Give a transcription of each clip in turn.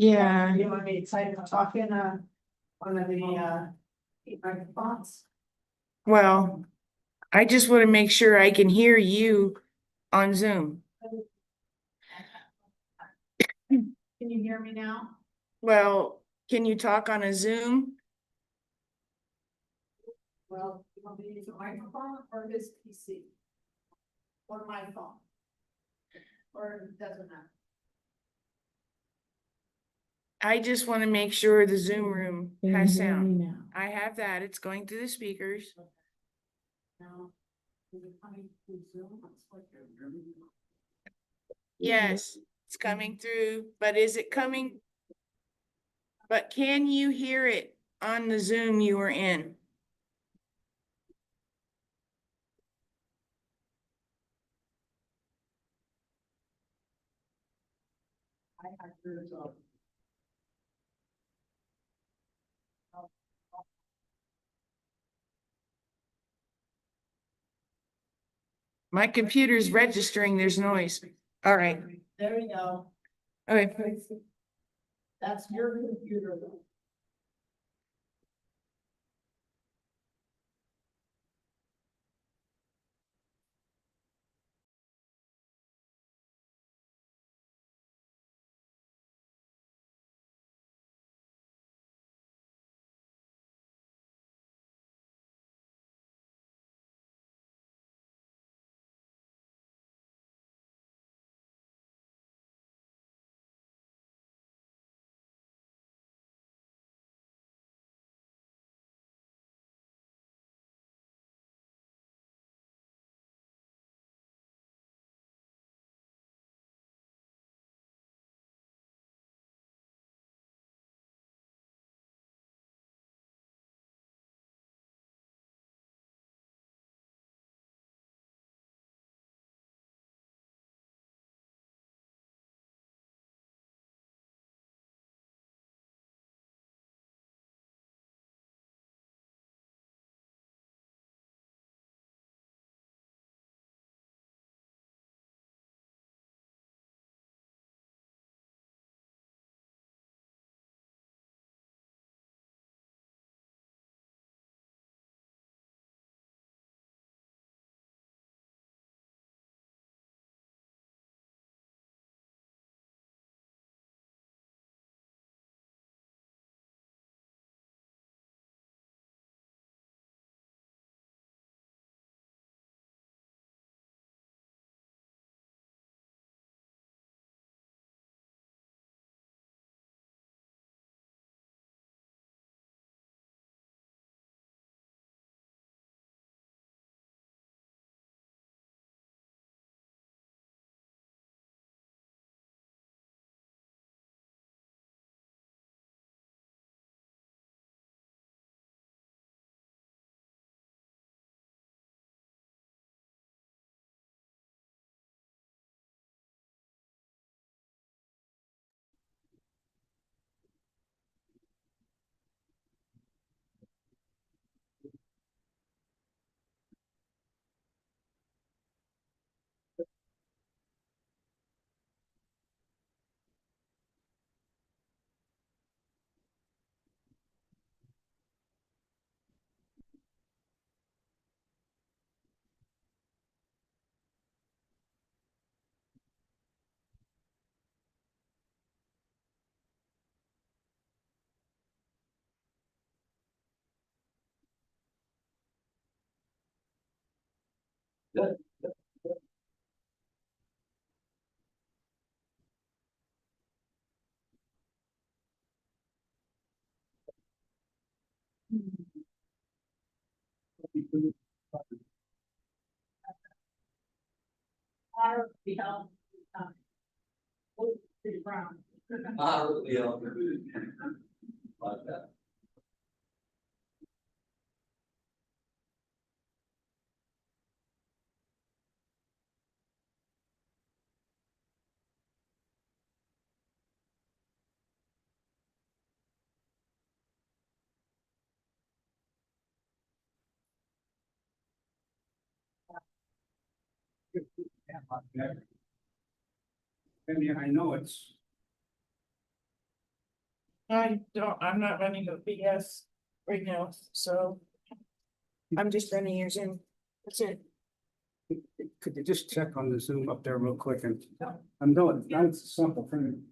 Yeah, You want to be excited about talking, one of the, microphones? well, I just want to make sure I can hear you on Zoom. Can you hear me now? Well, can you talk on a Zoom? Well, you want me to use a microphone or his PC? Or my phone? Or it doesn't matter? I just want to make sure the Zoom room has Can you hear me sound. now? I have that. It's going through the speakers. No. Is it coming through Zoom? It's like you're really- Yes, it's coming through, but is it coming? But can you hear it on the Zoom you were in? I heard it all. My computer's registering there's noise. All right. There you go. Okay. That's your computer. Brown. Like that. I mean, I know it's I'm not running a BS right now, so. I'm just running your Zoom. That's it. Could you just check on the Zoom up there real quick and I'm doing, that's a simple thing.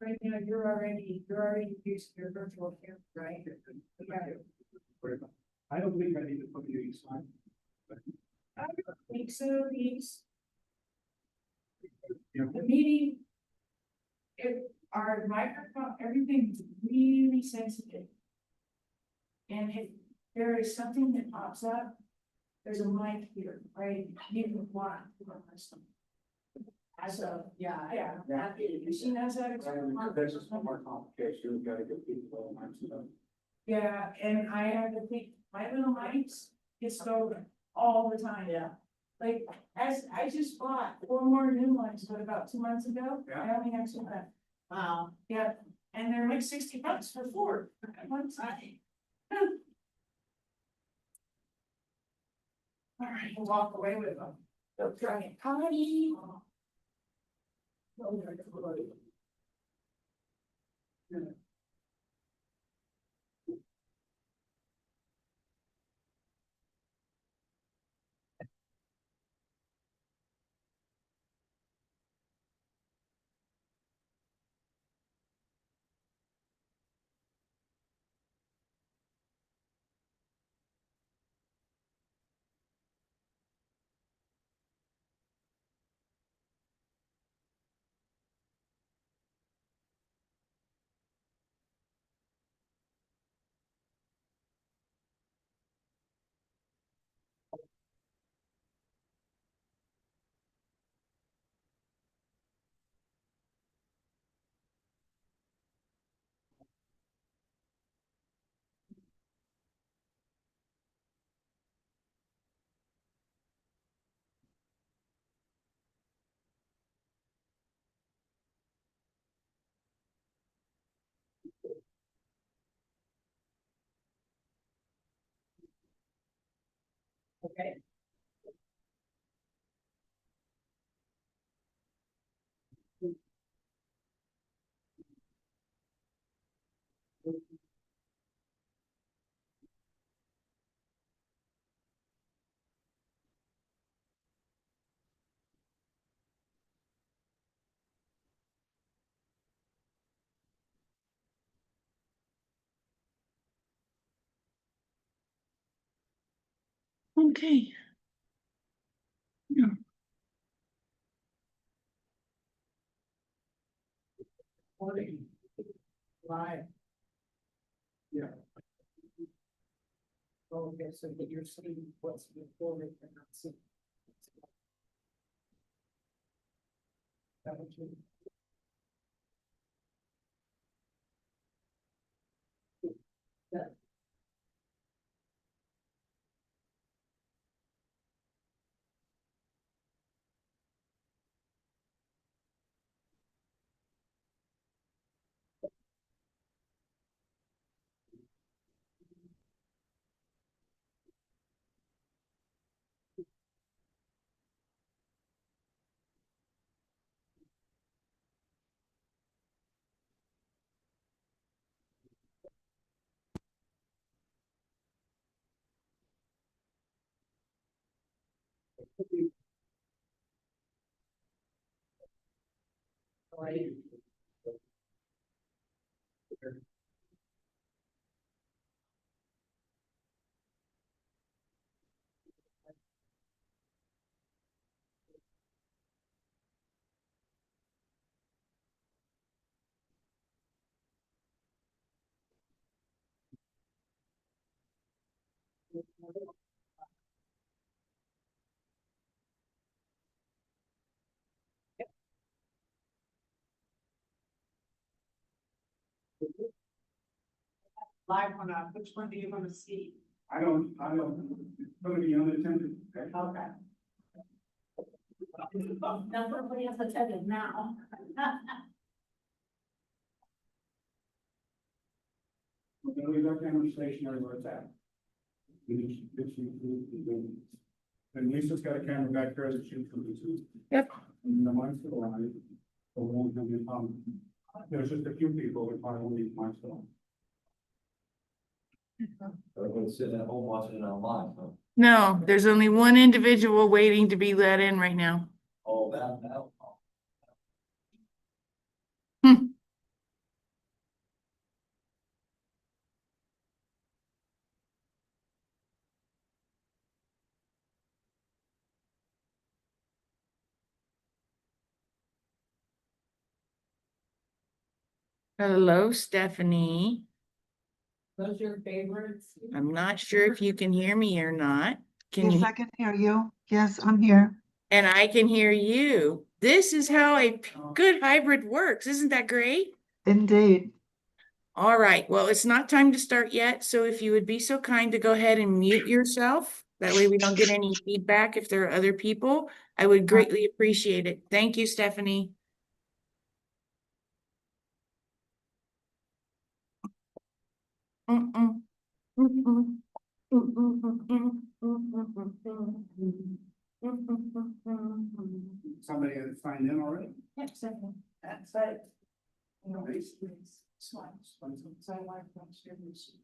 Right now, you're already using your virtual camera, right? I don't think I need to put you inside. I don't think so, Yeah. the meeting. Our microphone, everything's really sensitive. And if there is something that pops up, there's a mic here, right? You can watch. So, yeah. She knows how to. There's just one more complication, we've got to get people on stuff. Yeah, and I have to think, my little mics get stolen all the time. Yeah. Like, as I just bought 4 more new ones, but about 2 months ago, I only have 2 left. Wow. Yeah, and they're like $60 for 4 at one time. All right, we'll walk away with them. They'll try it. Comedy. Okay. Okay. Live. Yeah. Oh, okay, so that you're seeing what's recorded and not seeing. That would be. Yeah. Right. Live one up, which one do you want to see? I don't, it's gonna be unattended. Okay? Okay. Nobody has attended now. Then we got camera stationary where it's at. And Lisa's got a camera back there that shoots from the two. Yep. And the mine's still on. So we won't have any problem. There's just a few people that probably leave mine still on. Everyone's sitting at home watching it online, huh? No, there's only one individual waiting to be let in right now. Oh, that. Hello, Stephanie. Those your favorites? I'm not sure if you can hear me or not. Can Yes, you? I can hear you. Yes, I'm here. And I can hear you. This is how a good hybrid works. Isn't that great? Indeed. All right. Well, it's not time to start yet. So if you would be so kind to go ahead and mute yourself. That way we don't get any feedback if there are other people. I would greatly appreciate it. Thank you, Stephanie. Mm-mm. Mm-mm. Somebody had signed in already? Yep, second. That's it. You know, it's smart. So I want to make sure we should.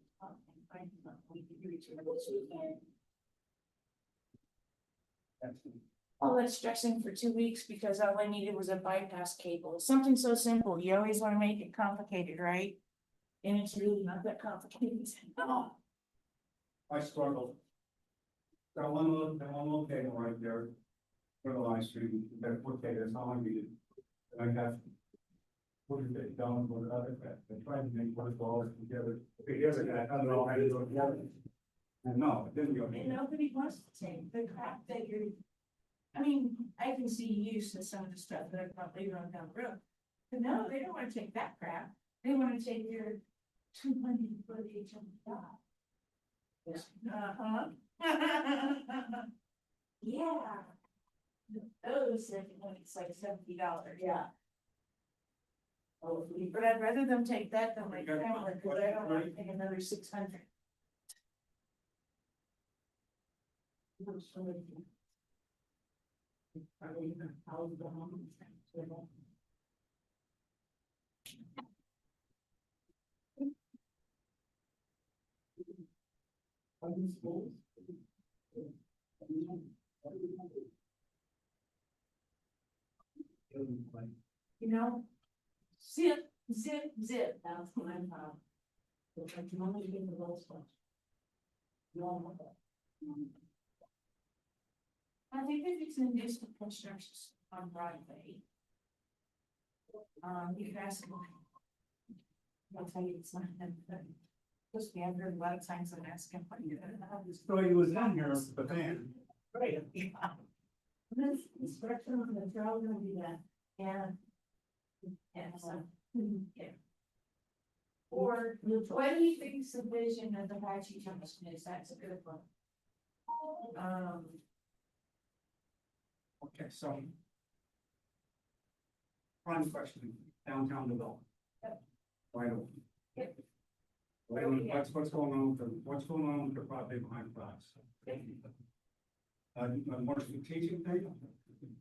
We can do each other this weekend. All that stressing for 2 weeks because all I needed was a bypass cable. Something so simple. You always want to make it complicated, right? And it's really not that complicated. Oh, I struggled. Got one little cable right there for the live stream, that, okay, that's all I needed. And I got. What is it, down with the other, I tried to make one all together. Okay, here's a guy, I don't know how to go together. And no, it didn't go. and nobody wants to take the crap that you're. I mean, I can see use in some of the stuff that I brought later on down the road. But no, they don't wanna take that crap. They wanna take your 200 foot HMI. Uh-huh. Yeah. Those are when it's like $70, yeah. Oh, but I'd rather them take that than my camera, cause I don't wanna pay another 600. You know, zip, zip, zip, that's what I'm about. If I can only get the lowest one. No. I think if it's in this construction on Broadway. You could ask them. I'll tell you it's not them, but. Just we have heard a lot of times I'm asking. What you gonna have this. So he was down here with the van. Right. This inspection on the trail gonna be that, and. And so, yeah. Or, what do you think's the vision of the Apache Junction is? That's a good one. Okay, so. Prime question, downtown development. Right over. Yep. What's going on with the property behind Fox? More strategic thing,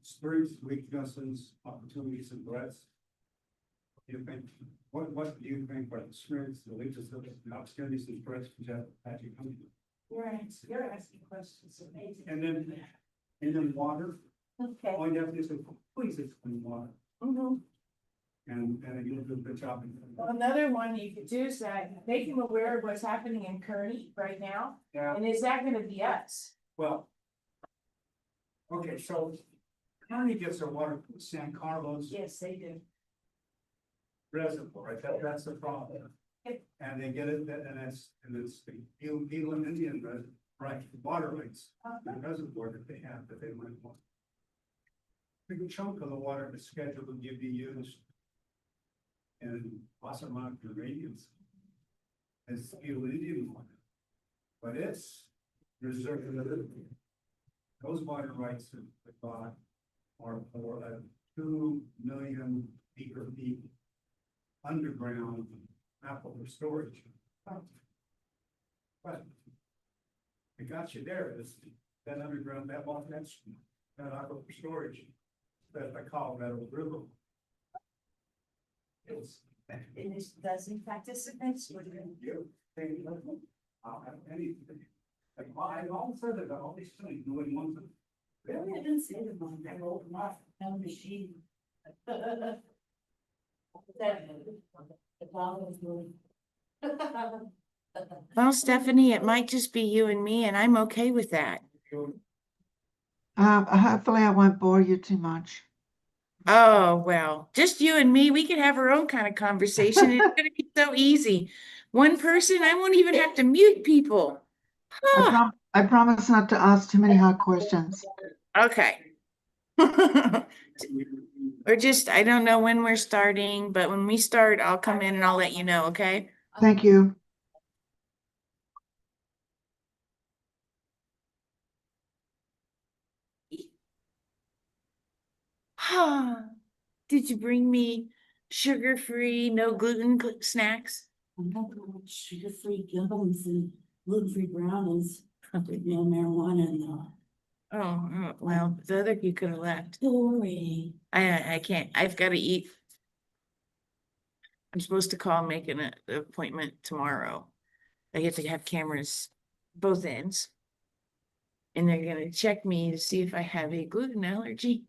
strengths, weaknesses, opportunities and threats. What do you think, what do you think are the strengths, the weaknesses, the opportunities and threats that Apache comes to? You're asking questions, amazing. And then water, Okay. all you have to do is please explain water, Mhm. and you'll do a good job. Well, another one you could do is that make them aware of what's happening in Kearney right now. Yeah. And is that gonna be us? Well. Okay, so county gets their water from San Carlos Yes, they do. Reservoir, right? That's the problem. Yep. And they get it, and it's the Gila Indian right, water rights, the reservoir that they have that they might want. Big chunk of the water is scheduled to be used and lots of mountain Canadians. It's still Indian one. But it's reserved. Those water rights that we bought are for a 2 million acre feet underground aquifer storage. But it got you there, is that underground, that aquifer storage, that the Colorado River. It's. It is, does in fact disappears. I'll have anything. Like, I all said that all these things, no one wants them. Really, I didn't see them on that old off, no machine. Well, Stephanie, it might just be you and me, and I'm okay with that. Hopefully I won't bore you too much. Oh, well, just you and me, we could have our own kind of conversation. It's gonna be so easy. One person, I won't even have to mute people. I promise not to ask too many hard questions. Okay. Or just, I don't know when we're starting, but when we start, I'll come in and I'll let you know, okay? Thank you. Did you bring me sugar-free, no gluten snacks? I'm not going sugar-free gummies and gluten-free brownies with no marijuana in them. Oh, well, the other you could have left. Sorry. I can't, I've got to eat. I'm supposed to call, make an appointment tomorrow. I get to have cameras both ends. And they're gonna check me to see if I have a gluten allergy.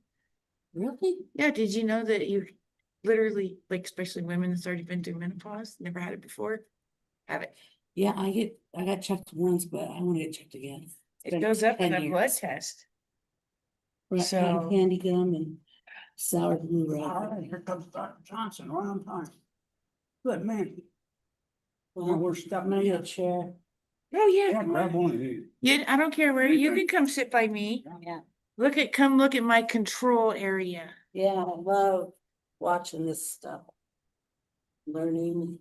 Really? Yeah, did you know that you literally, like especially women that's already been through menopause, never had it before? Have it. Yeah, I got checked once, but I want to get checked again. It been goes up in 10 a blood years. test. Rat So- cotton candy gum and sour blue All right, red. here comes Dr. Johnson, right on time. Good man. Well, We're stepping I need a in. chair. Oh, yeah. Yeah, come grab on. one of these. Yeah, I don't care where, you can come sit by me. Yeah. Come look at my control area. Yeah, I love watching this stuff. Learning.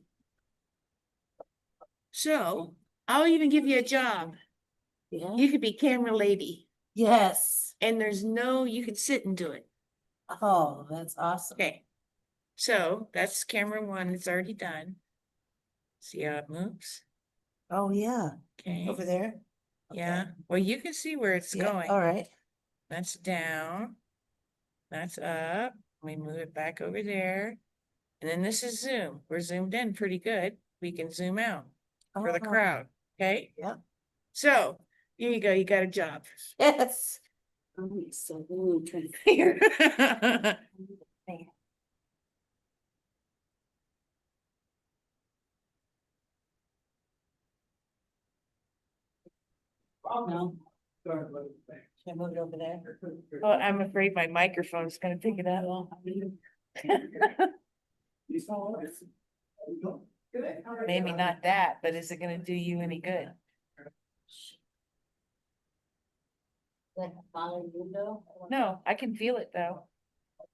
So I'll even give you a job. Yeah. You could be camera lady Yes. and you could sit and do it. Oh, that's awesome. Okay. So that's camera one. It's already done. See how it moves? Oh, yeah. Okay. Over there? Yeah. Okay. Well, you can see where it's Yeah, going. all right. That's down. That's up. We move it back over there. And then this is zoom. We're zoomed in pretty good. We can zoom out for the Oh, crowd. Okay? Yeah. So here you go. You got a job. Yes. So really trying to figure. No, should I move it over there? Oh, I'm afraid my microphone's gonna pick it up. Maybe not that, but is it gonna do you any good? That bother you though? No, I can feel it though.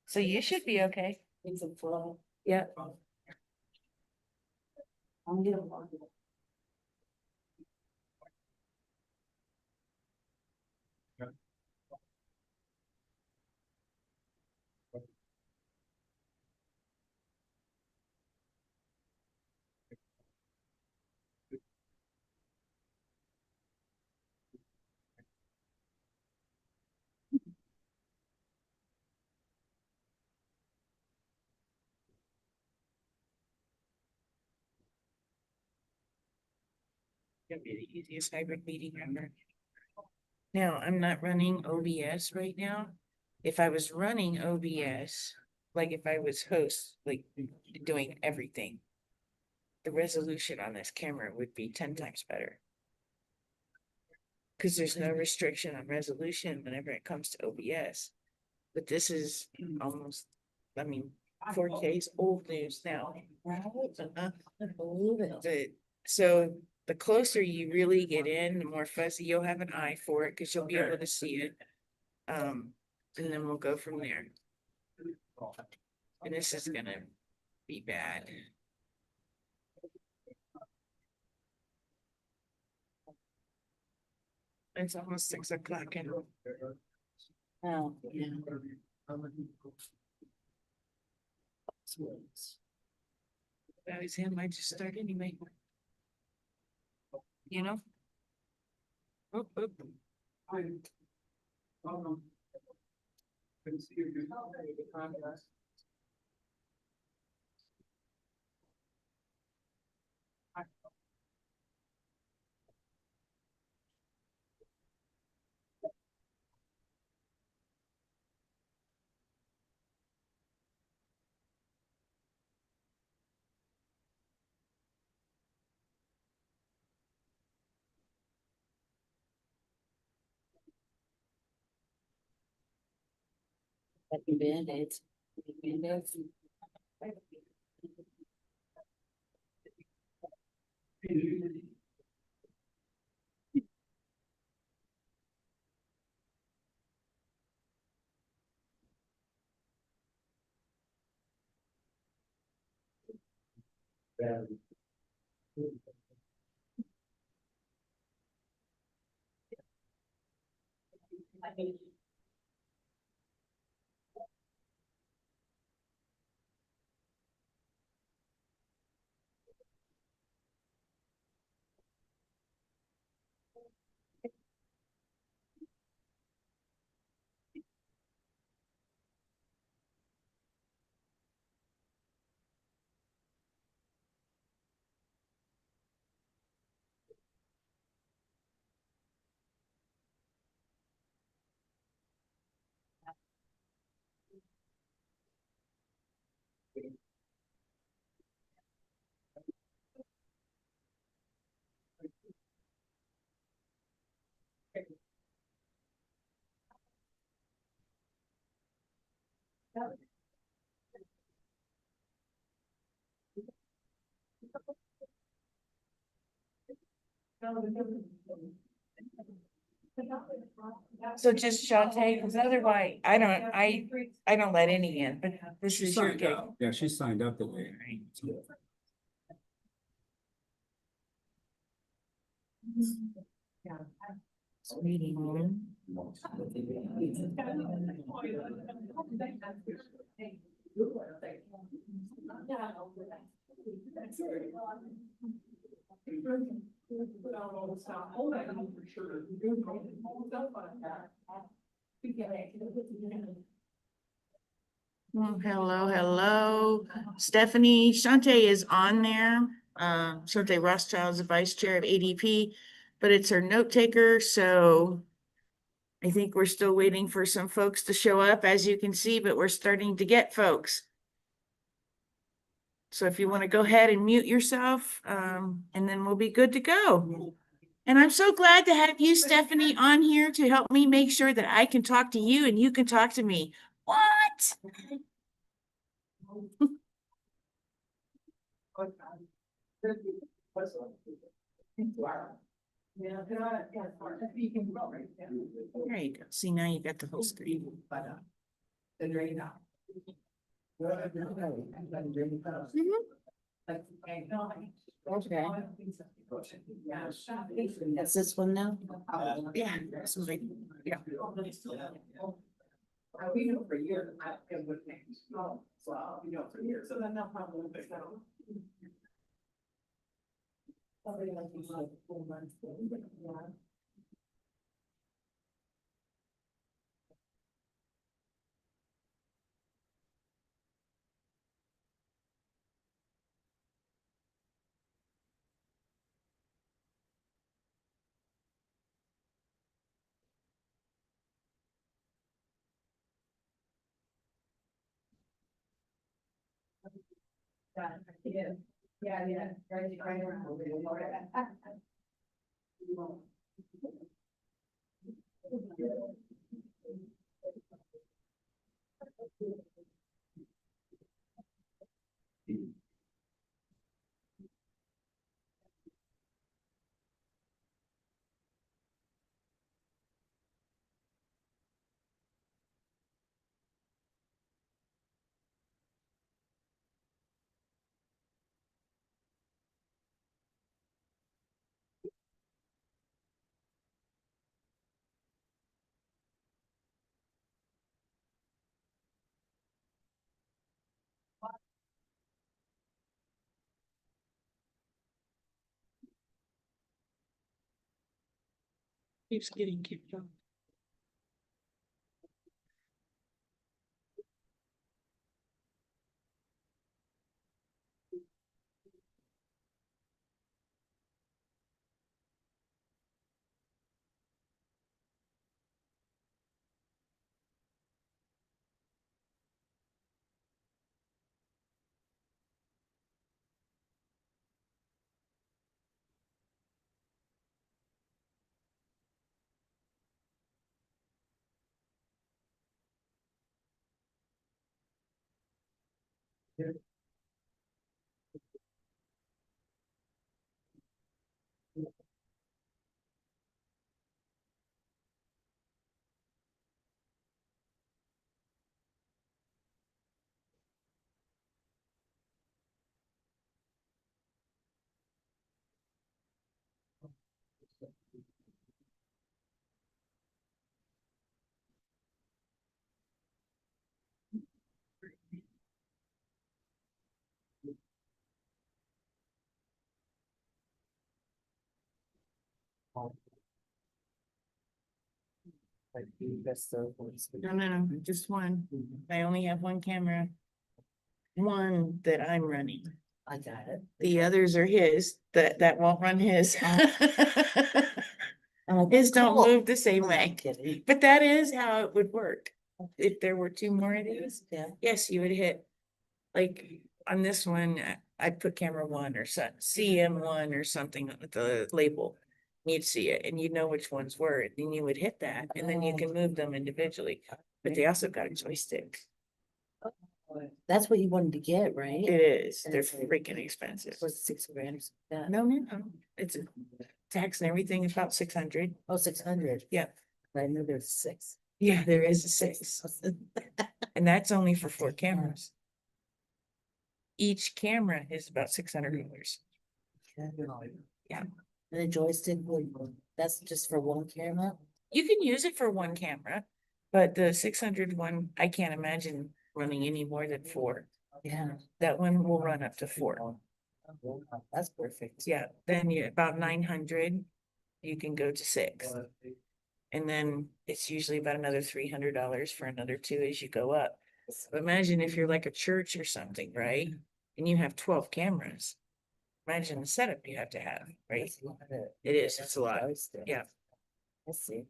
So you should be okay. It's a flow. Yeah. I'm gonna walk it. Gonna be the easiest hybrid meeting ever. Now, I'm not running OBS right now. If I was running OBS, like if I was host, like doing everything, the resolution on this camera would be 10 times better. Because there's no restriction on resolution whenever it comes to OBS. But this is almost, 4K is old news now. Right? Uh-huh. I believe it. So the closer you really get in, the more fuzzy you'll have an eye for it, because you'll be able to see it. And then we'll go from there. And this is gonna Be bad. It's almost 6 o'clock and. Oh, yeah. That was him, I just start anyway. You know? Oop, oop. Couldn't see you. Band-aids. Band-aids. So just Shantae, because otherwise, I don't let any in, but this is your gig. Yeah, she signed up the way. Meeting room. Oh, hello, hello. Stephanie, Shantae is on there. Shantae Rothschild is the vice chair of ADP, but it's her note taker, so I think we're still waiting for some folks to show up, as you can see, but we're starting to get folks. So if you want to go ahead and mute yourself, and then we'll be good to go. And I'm so glad to have you, Stephanie, on here to help me make sure that I can talk to you and you can talk to me. What? There you go. See, now you got the whole screen. Okay. That's this one now? Yeah, that's what yeah. We know for years, it would make, so, you know, for years, so then no problem. Somebody like you said, 4 months, yeah. Yeah, yeah, right around. Keeps getting kicked off. No, just one. I only have one camera. One that I'm running. I got it. The others are his, that won't run his. I'm like, His don't cool. move the same I'm way, kidding. but that is how it would work. If there were two more of these, Yeah. yes, you would hit. Like on this one, I'd put camera one or CM1 or something with the label. You'd see it and you'd know which ones were, and then you would hit that, and then you can move them individually. But they also got a joystick. That's what you wanted to get, right? It is, And they're it's like- freaking expensive. It was 6 grand or something like that. No, it's a tax and everything is about 600. Oh, 600. Yeah. I know there's 6. Yeah, there is a 6, and that's only for 4 cameras. Each camera is about $600. Yeah. And the joystick, that's just for one camera? You can use it for one camera, but the 600 one, I can't imagine running any more than 4. Yeah. That one will run up to 4. Oh, that's perfect. Yeah, then you about 900, you can go to 6. And then it's usually about another $300 for another 2 as you go up. But imagine if you're like a church or something, right? And you have 12 cameras. Imagine the setup you have to have, right? That's a lot of it. It is, it's a lot. Joystick. Yeah. I see.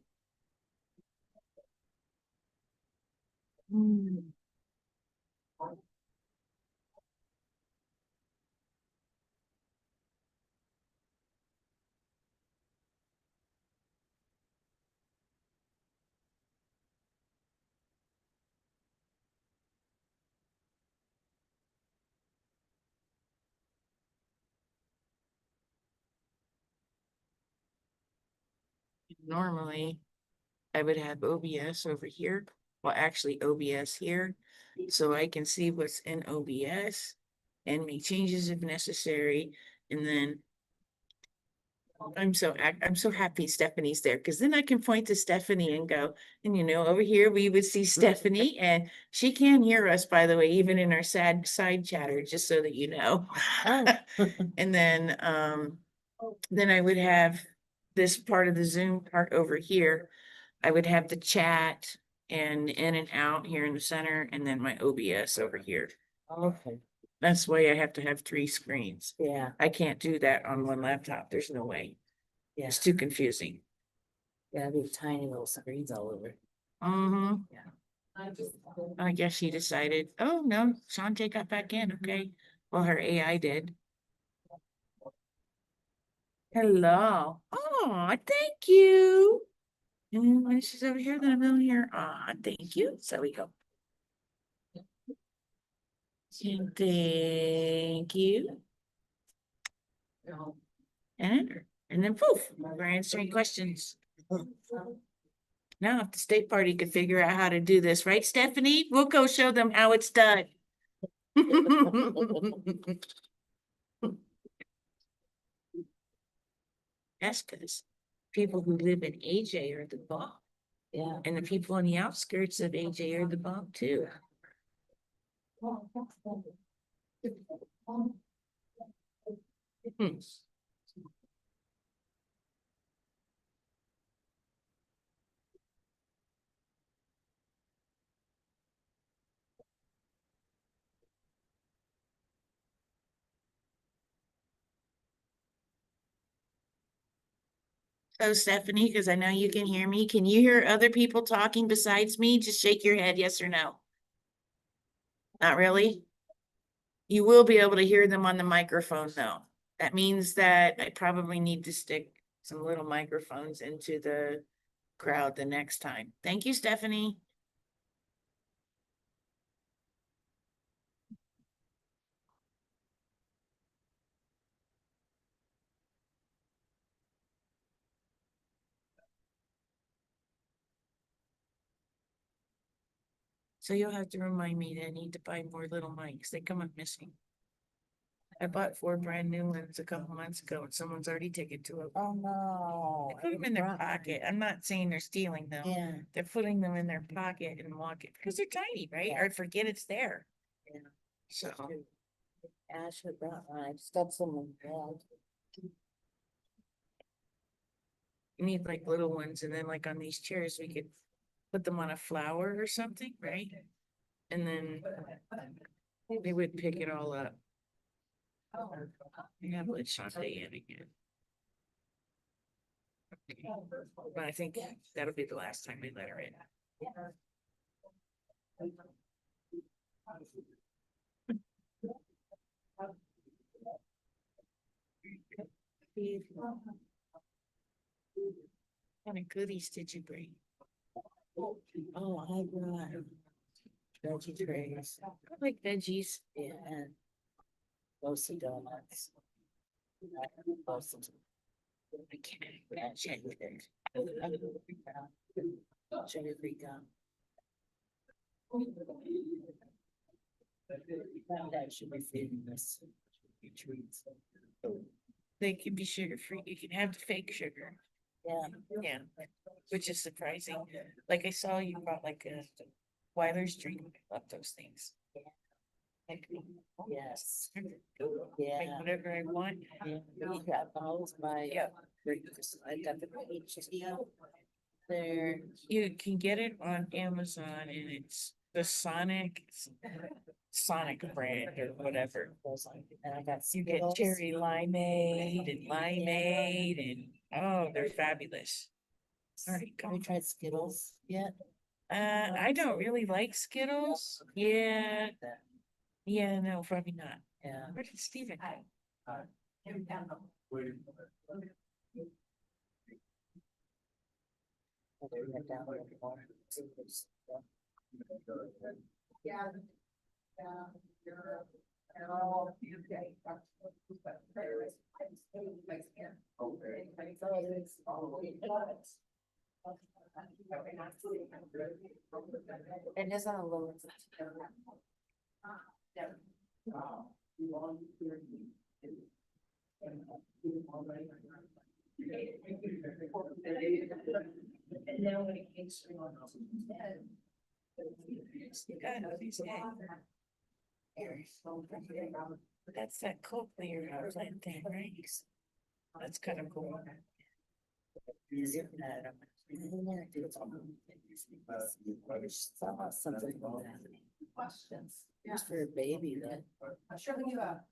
Normally, I would have OBS over here, well, actually OBS here, so I can see what's in OBS and make changes if necessary, and then I'm so happy Stephanie's there, because then I can point to Stephanie and go, and over here we would see Stephanie, and she can hear us, by the way, even in our sad side chatter, just so that you know. Oh. And then I would have this part of the Zoom part over here. I would have the chat and in and out here in the center, and then my OBS over here. Okay, That's why I have to have 3 screens. yeah, I can't do that on one laptop. There's no way. yeah, It's too confusing. yeah, these tiny little screens all over. Mm-hmm. I just. I guess she decided, oh, no, Shante got back in, okay. Well, her AI did. Hello. Oh, thank you. And when she's over here, then I'm over here. Ah, thank you. So we go. And thank you. And then poof, we're answering questions. Now, if the state party could figure out how to do this, right, Stephanie? We'll go show them how it's done. That's because people who live in AJ are the bomb, Yeah. and the people on the outskirts of AJ are the bomb too. Hmm. Oh, Stephanie, because I know you can hear me. Can you hear other people talking besides me? Just shake your head, yes or no. Not really? You will be able to hear them on the microphone though. That means that I probably need to stick some little microphones into the crowd the next time. Thank you, Stephanie. So you'll have to remind me that I need to buy more little mics. They come up missing. I bought 4 brand new ones a couple months ago and someone's already taken 2 of them. Oh, no. They put them in their pocket. I'm not saying they're stealing them. Yeah. They're putting them in their pocket and walking because they're tiny, right? Or forget it's there. Yeah. So, Ash had brought one. I just got some in bed. you need like little ones and then like on these chairs, we could put them on a flower or something, right? And then they would pick it all up. Yeah, let Shantae in again. Okay. But I think that'll be the last time we let her in. What kind of goodies did you bring? Oh, I brought veggie trays. I like veggies. Yeah, and loaves of donuts. Loaves of- I can't check with it. Sugar-free gum. That should be feeding this. Treats. They can be sugar free. You can have the fake sugar. Yeah. Yeah, which is surprising. Like I saw you brought like a Weiler's drink. I love those things. Like, Yes. Make Yeah. whatever I want. Yeah, we got those by. Yeah. I got the peach deal. There. You can get it on Amazon and it's the Sonic brand or whatever. And I got. You get Skittles. cherry limeade and limeade and, oh, they're fabulous. All right, Have you tried Skittles yet? I don't really like Skittles. Yeah, no, probably not. Yeah. Where did Steven go? They went down there before. It is on a lower. That's that cochlear implant thing, right? That's kind of cool. Something about that. Questions. Just for a baby that. I'm sure you up.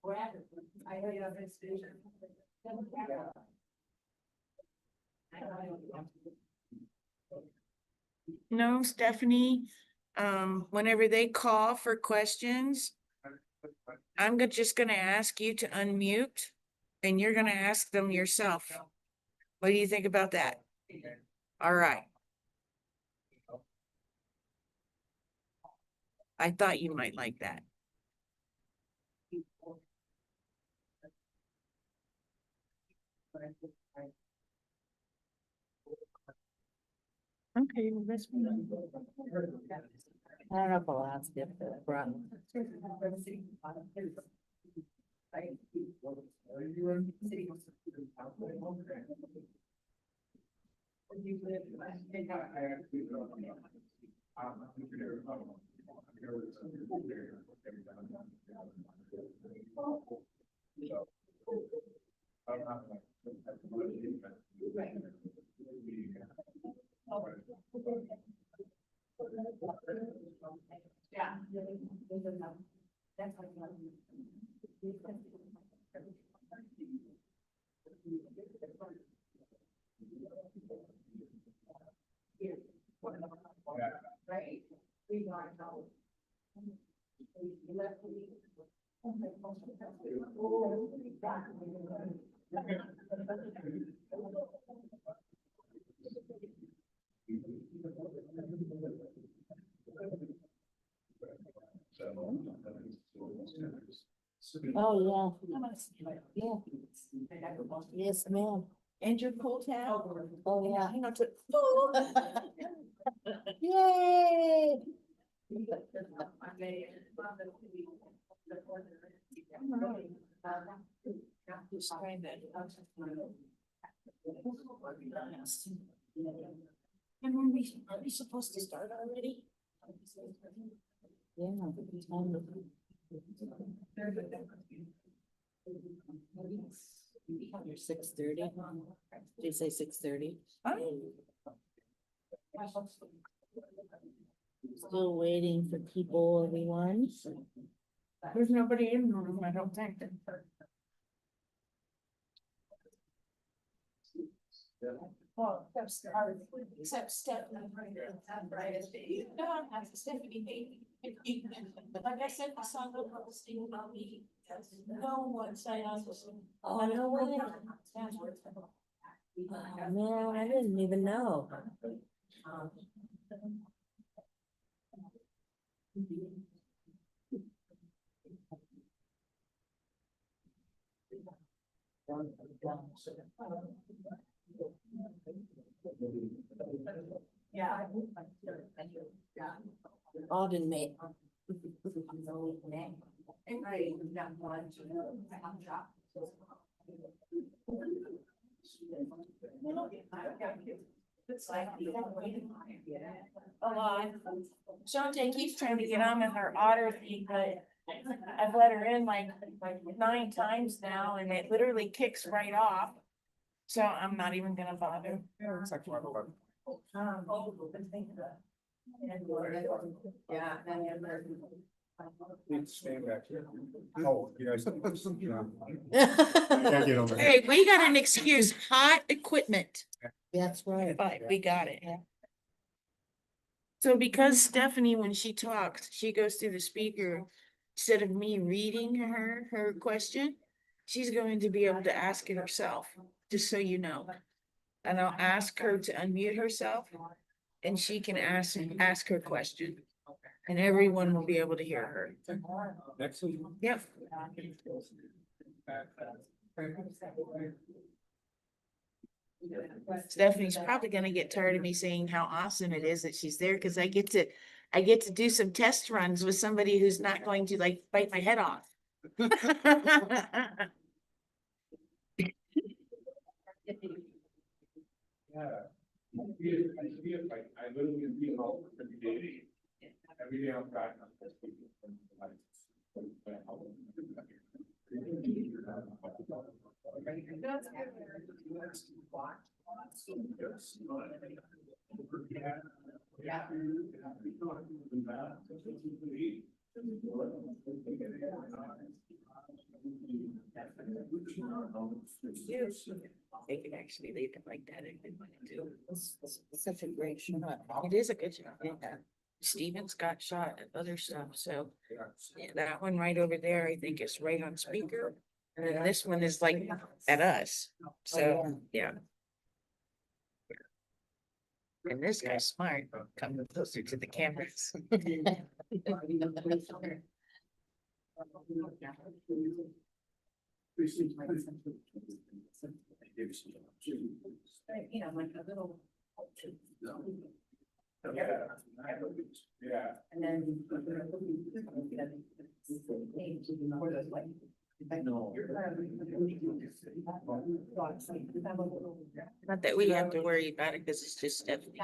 I know you have this vision. No, Stephanie, whenever they call for questions, I'm just gonna ask you to unmute and you're gonna ask them yourself. What do you think about that? All right. I thought you might like that. Okay, well, that's fine. I don't know if I'll ask if the brand. Yeah. Right. We want to. Oh, yeah. Yes, ma'am. And your pull tab? Oh, yeah. Hang on to. Yay! Just trying that. And are we supposed to start already? Yeah. You're 6:30. Did you say 6:30? Still waiting for people, everyone. There's nobody in the room, I don't think. Well, except Stephanie. No, that's Stephanie. Like I said, the song will sing about me. No one say I was. Oh, no way. Oh, man, I didn't even know. Yeah. Auden made. It's like. A lot. Shante keeps trying to get on with her otter thing, but I've let her in like 9 times now and it literally kicks right off. So I'm not even gonna bother. Yeah. Stand back here. Oh, you guys. Hey, we got an excuse, hot equipment, That's right. but we got it. So because Stephanie, when she talks, she goes through the speaker, instead of me reading her question, she's going to be able to ask it herself, just so you know. And I'll ask her to unmute herself and she can ask her question. And everyone will be able to hear her. Next week. Yep. Stephanie's probably gonna get tired of me saying how awesome it is that she's there, because I get to do some test runs with somebody who's not going to like bite my head off. Yeah. I literally feel all every day. Every day I'm back. They can actually leave it like that if they wanted to. It's such a great shot. It is a good job. Yeah. Steven's got shot at other stuff, so yeah, that one right over there, I think is right on speaker. And then this one is like at us, so, yeah. And this guy's smart, coming closer to the cameras. You know, like a little. Yeah. And then. Not that we have to worry about it, because it's just Stephanie.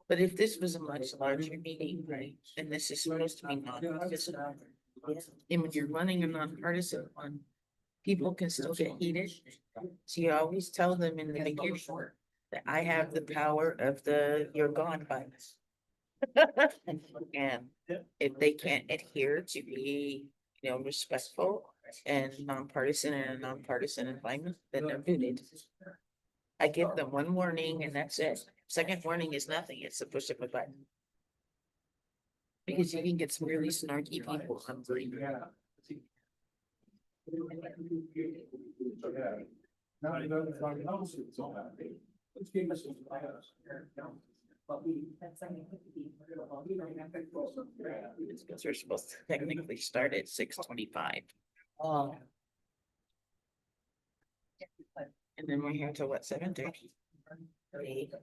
But if this was a much larger meeting, right, and this is supposed to be non-partisan. And when you're running a non-partisan one, people can still get heated. So you always tell them in the beginning that I have the power of the you're gone buttons. And if they can't adhere to be, respectful and nonpartisan and a nonpartisan and fine, then they're muted. I give them one warning and that's it. Second warning is nothing. It's a push of a button. Because you can get some really snarky people on Zoom. Now it doesn't like else, it's all happy. Let's give us some class. Because we're supposed to technically start at 6:25. Oh, And then we're here till what, 7:30?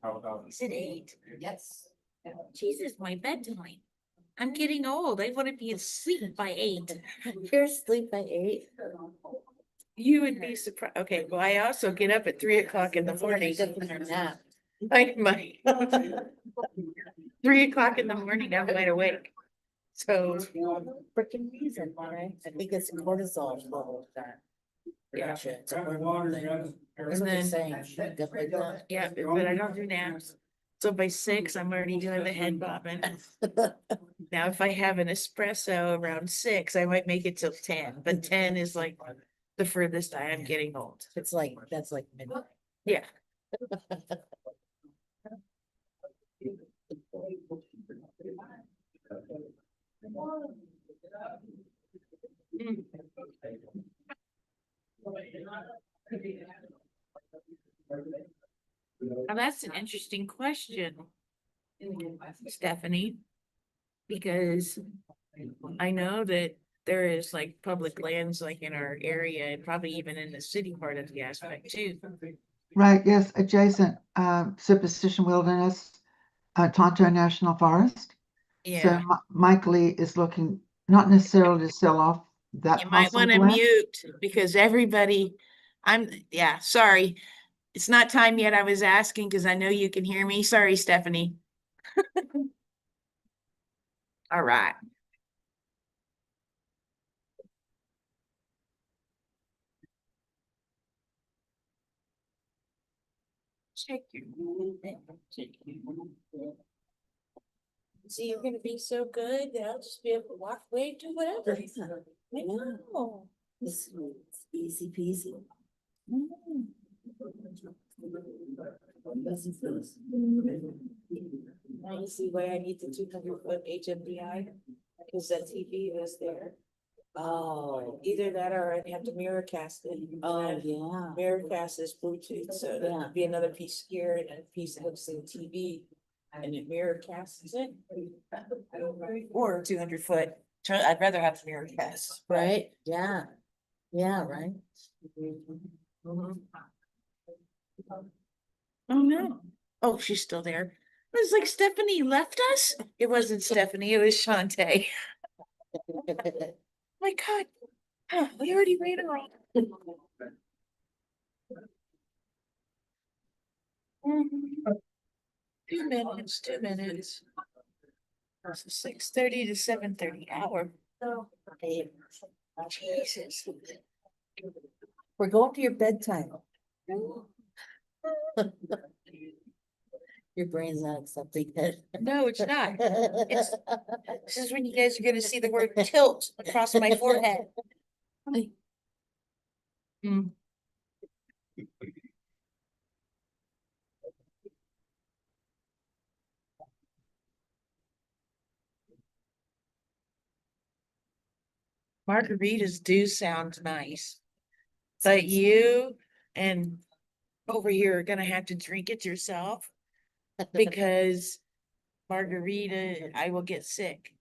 How about? Is it 8? yes. Jesus, my bedtime. I'm getting old. I want to be asleep by 8. You're asleep by 8. You would be surprised. Okay, well, I also get up at 3 o'clock in the morning. Nap. My 3 o'clock in the morning, I'm wide awake. So, Freaking reason, right? I think it's cortisol level that. Yeah. It's a hormone thing. That's what And they're then- saying. Stuff like that. yeah, but I don't do naps. So by 6, I'm already doing the head bobbing. Now, if I have an espresso around 6, I might make it till 10, but 10 is like the furthest I am getting old. It's like, that's like midnight. Yeah. Mm. Now, that's an interesting question, Stephanie. Because I know that there is like public lands like in our area and probably even in the city part of the aspect too. Right, yes, adjacent, Superstition Wilderness, Tonto National Forest. So Yeah, Mike Lee is looking not necessarily to sell off that you might parcel want of to land. mute because everybody, yeah, sorry. It's not time yet. I was asking because I know you can hear me. Sorry, Stephanie. All right. Check your. See, you're gonna be so good that I'll just be able to walk away and do whatever. I know. It's easy peasy. Now you see why I need the 200-foot HMDI, because that TV is there. Oh, Either that or I'd have to mirror cast it. oh, yeah. Mirror cast is Bluetooth, so there'd be another piece here and a piece that hooks to the TV. And it mirror casts it. Or 200-foot. I'd rather have mirror cast. Right, yeah. Yeah, right. Mhm. Oh, no. Oh, she's still there. It was like Stephanie left us. It wasn't Stephanie, it was Shantae. My God. Oh, we already ran around. Mhm. 2 minutes, 2 minutes. 6:30 to 7:30 hour. Jesus. We're going to your bedtime. Your brain's not accepting it. No, it's not. This is when you guys are gonna see the word tilt across my forehead. Mm. Margaritas do sound nice. But you and over here are gonna have to drink it yourself because margarita, I will get sick.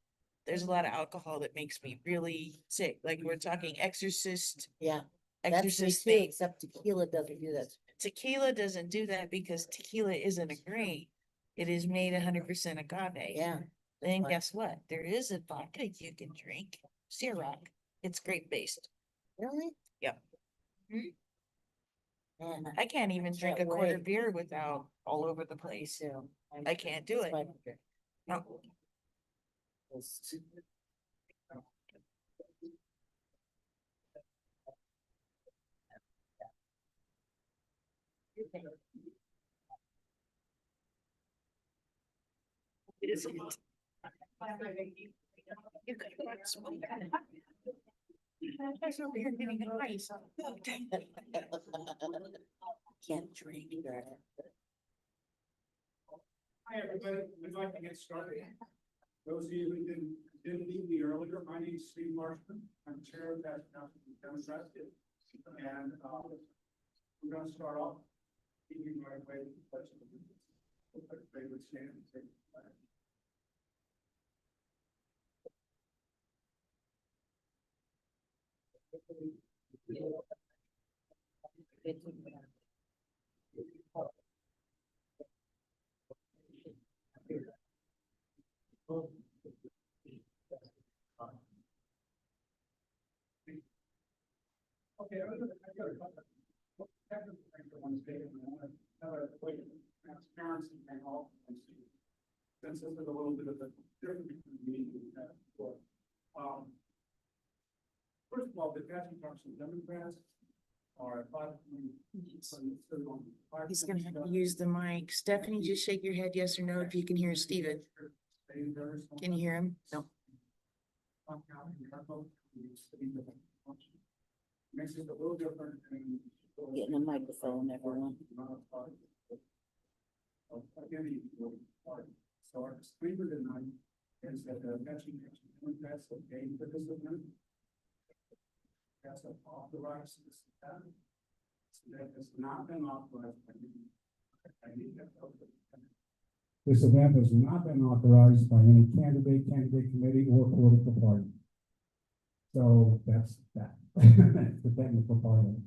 There's a lot of alcohol that makes me really sick. Like we're talking exorcist, Yeah, that's me exorcist too, thing. except tequila doesn't do that. Tequila doesn't do that because tequila isn't a grain. It is made 100% agave. Yeah. Then Right. guess what? There is a vodka you can drink, Ciroc. It's grape based. Really? Yep. Mhm. Man, I can't even drink a Can't quarter wait. beer without all over the place. too. I can't do it. No. Isn't it? You could have smoke. That's over here getting an ice. Can't drink. Hi, everybody. We'd like to get started. Those of you who didn't meet me earlier, my name is Steve Marshman. I'm chair of that Democrat. And, we're gonna start off. Keeping right away. Favorite stand. And take the flag. Okay, I got a couple. Technical things I want to say, and I want to have a quick transparency and all. Since this is a little bit of a different meeting we've had before. First of all, the Apache Junction Democrats are at 5. He's gonna have to use the mic. Stephanie, just shake your head yes or no if you can hear Steven. Can you hear him? No. Makes it a little different. Getting a microphone, everyone. So our disclaimer tonight is that the Apache Junction Democrats have gained for this event. That's authorized this event. That has not been authorized by This event has not been authorized by any candidate committee, or political party. So that's that. That's the technical part of it.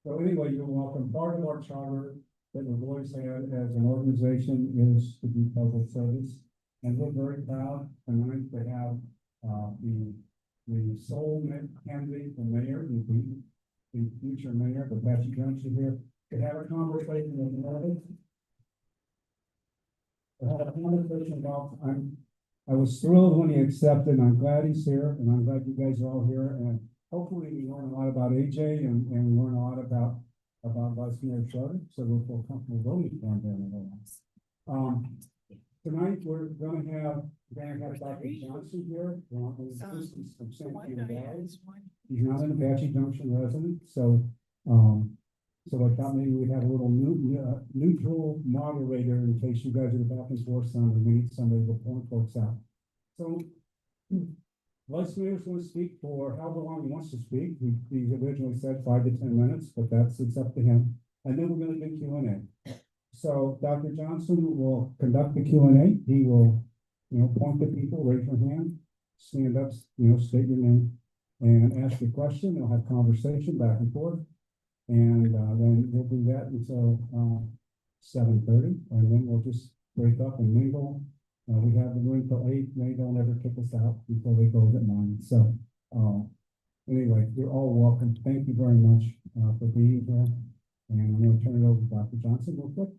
So anyway, you're welcome. Part of our charter that we've always had as an organization is to do public service. And we're very proud tonight to have the sole candidate for mayor, the future mayor of Apache Junction here, to have a conversation with the about, I was thrilled when he accepted. I'm glad he's here, and I'm glad you guys are all here. And hopefully we learn a lot about AJ and we learn a lot about Vice Mayor Schroeder, so we'll feel comfortable voting for him there in a little. Tonight we're gonna have Dr. Johnson here. From St. Peter Valley. He's not an Apache Junction resident, so I thought maybe we'd have a little neutral moderator in case you guys are back and forth Sunday, we need somebody to point folks out. So, Vice Mayor's going to speak for however long he wants to speak. He originally said 5 to 10 minutes, but it's up to him. And then we're going to do Q&A. So Dr. Johnson will conduct the Q&A. He will, point to people, raise your hand, stand up, state your name, and ask your question. They'll have conversation back and forth. And then we'll do that until 7:30, and then we'll just break up and mingle. We have the room till 8. They don't ever kick us out before they go at 9. So anyway, you're all welcome. Thank you very much for being here. And I'm going to turn it over to Dr. Johnson real quick.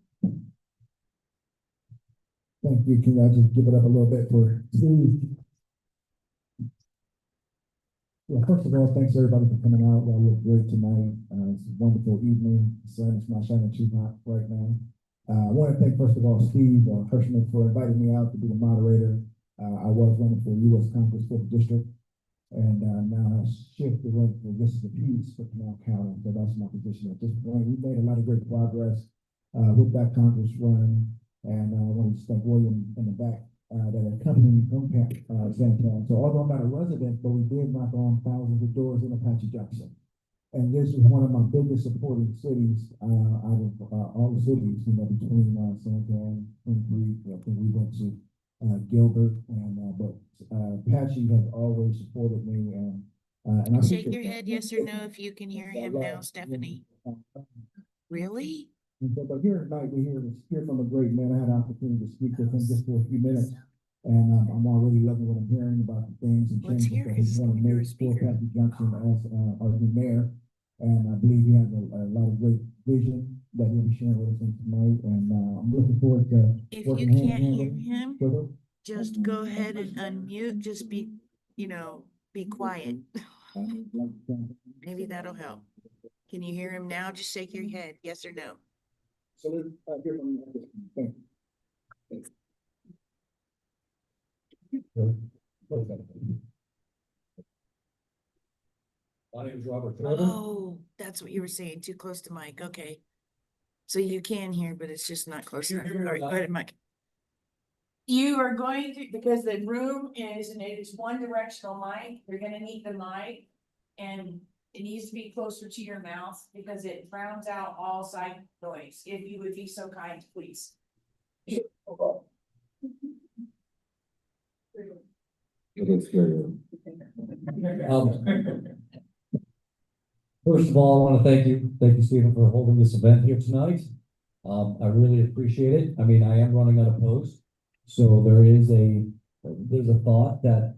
Thank you. Can I just give it up a little bit for Steve? Well, first of all, thanks everybody for coming out. Y'all look great tonight. It's a wonderful evening. The sun is not shining too hot right now. I want to thank, first of all, Steve Hirschman for inviting me out to be the moderator. I was running for U.S. Congress 4th District, and now I shifted to run for Justice of Peace for Canal County. So that's my position at this point. We've made a lot of great progress with that Congress run, and I want to thank William in the back that accompanied me from Santan. So although I'm not a resident, but we did knock on thousands of doors in Apache Junction. And this is one of my biggest supporting cities out of all the cities, between Santan and Creek. I think we went to Gilbert, and but Apache has always supported me. And I Shake your head yes or no if you can hear him now, Stephanie. Really? But here tonight, we hear from a great man. I had an opportunity to speak with him just for a few minutes. And I'm already loving what I'm hearing about the things and Let's changes hear that it. he's going to make for Apache Junction as our new mayor. And I believe he has a lot of great vision that he'll be sharing with us tonight. And I'm looking forward to If working you hand in can't hand hear with him, him. just go ahead and unmute. Just be quiet. Maybe that'll help. Can you hear him now? Just shake your head, yes or no. So let's hear from you. Thank you. My name is Robert Trevor. Oh, that's what you were saying, too close to Mike, okay. So you can hear, but it's just not close You enough. hear me All right, go now? ahead, Mike. You are going to, because the room is, and it is one directional mic, you're gonna need the mic. And it needs to be closer to your mouth because it drowns out all side noise, if you would be so kind, please. It is scary. First of all, I want to thank you, Stephen, for holding this event here tonight. I really appreciate it. I mean, I am running unopposed, so there's a thought that,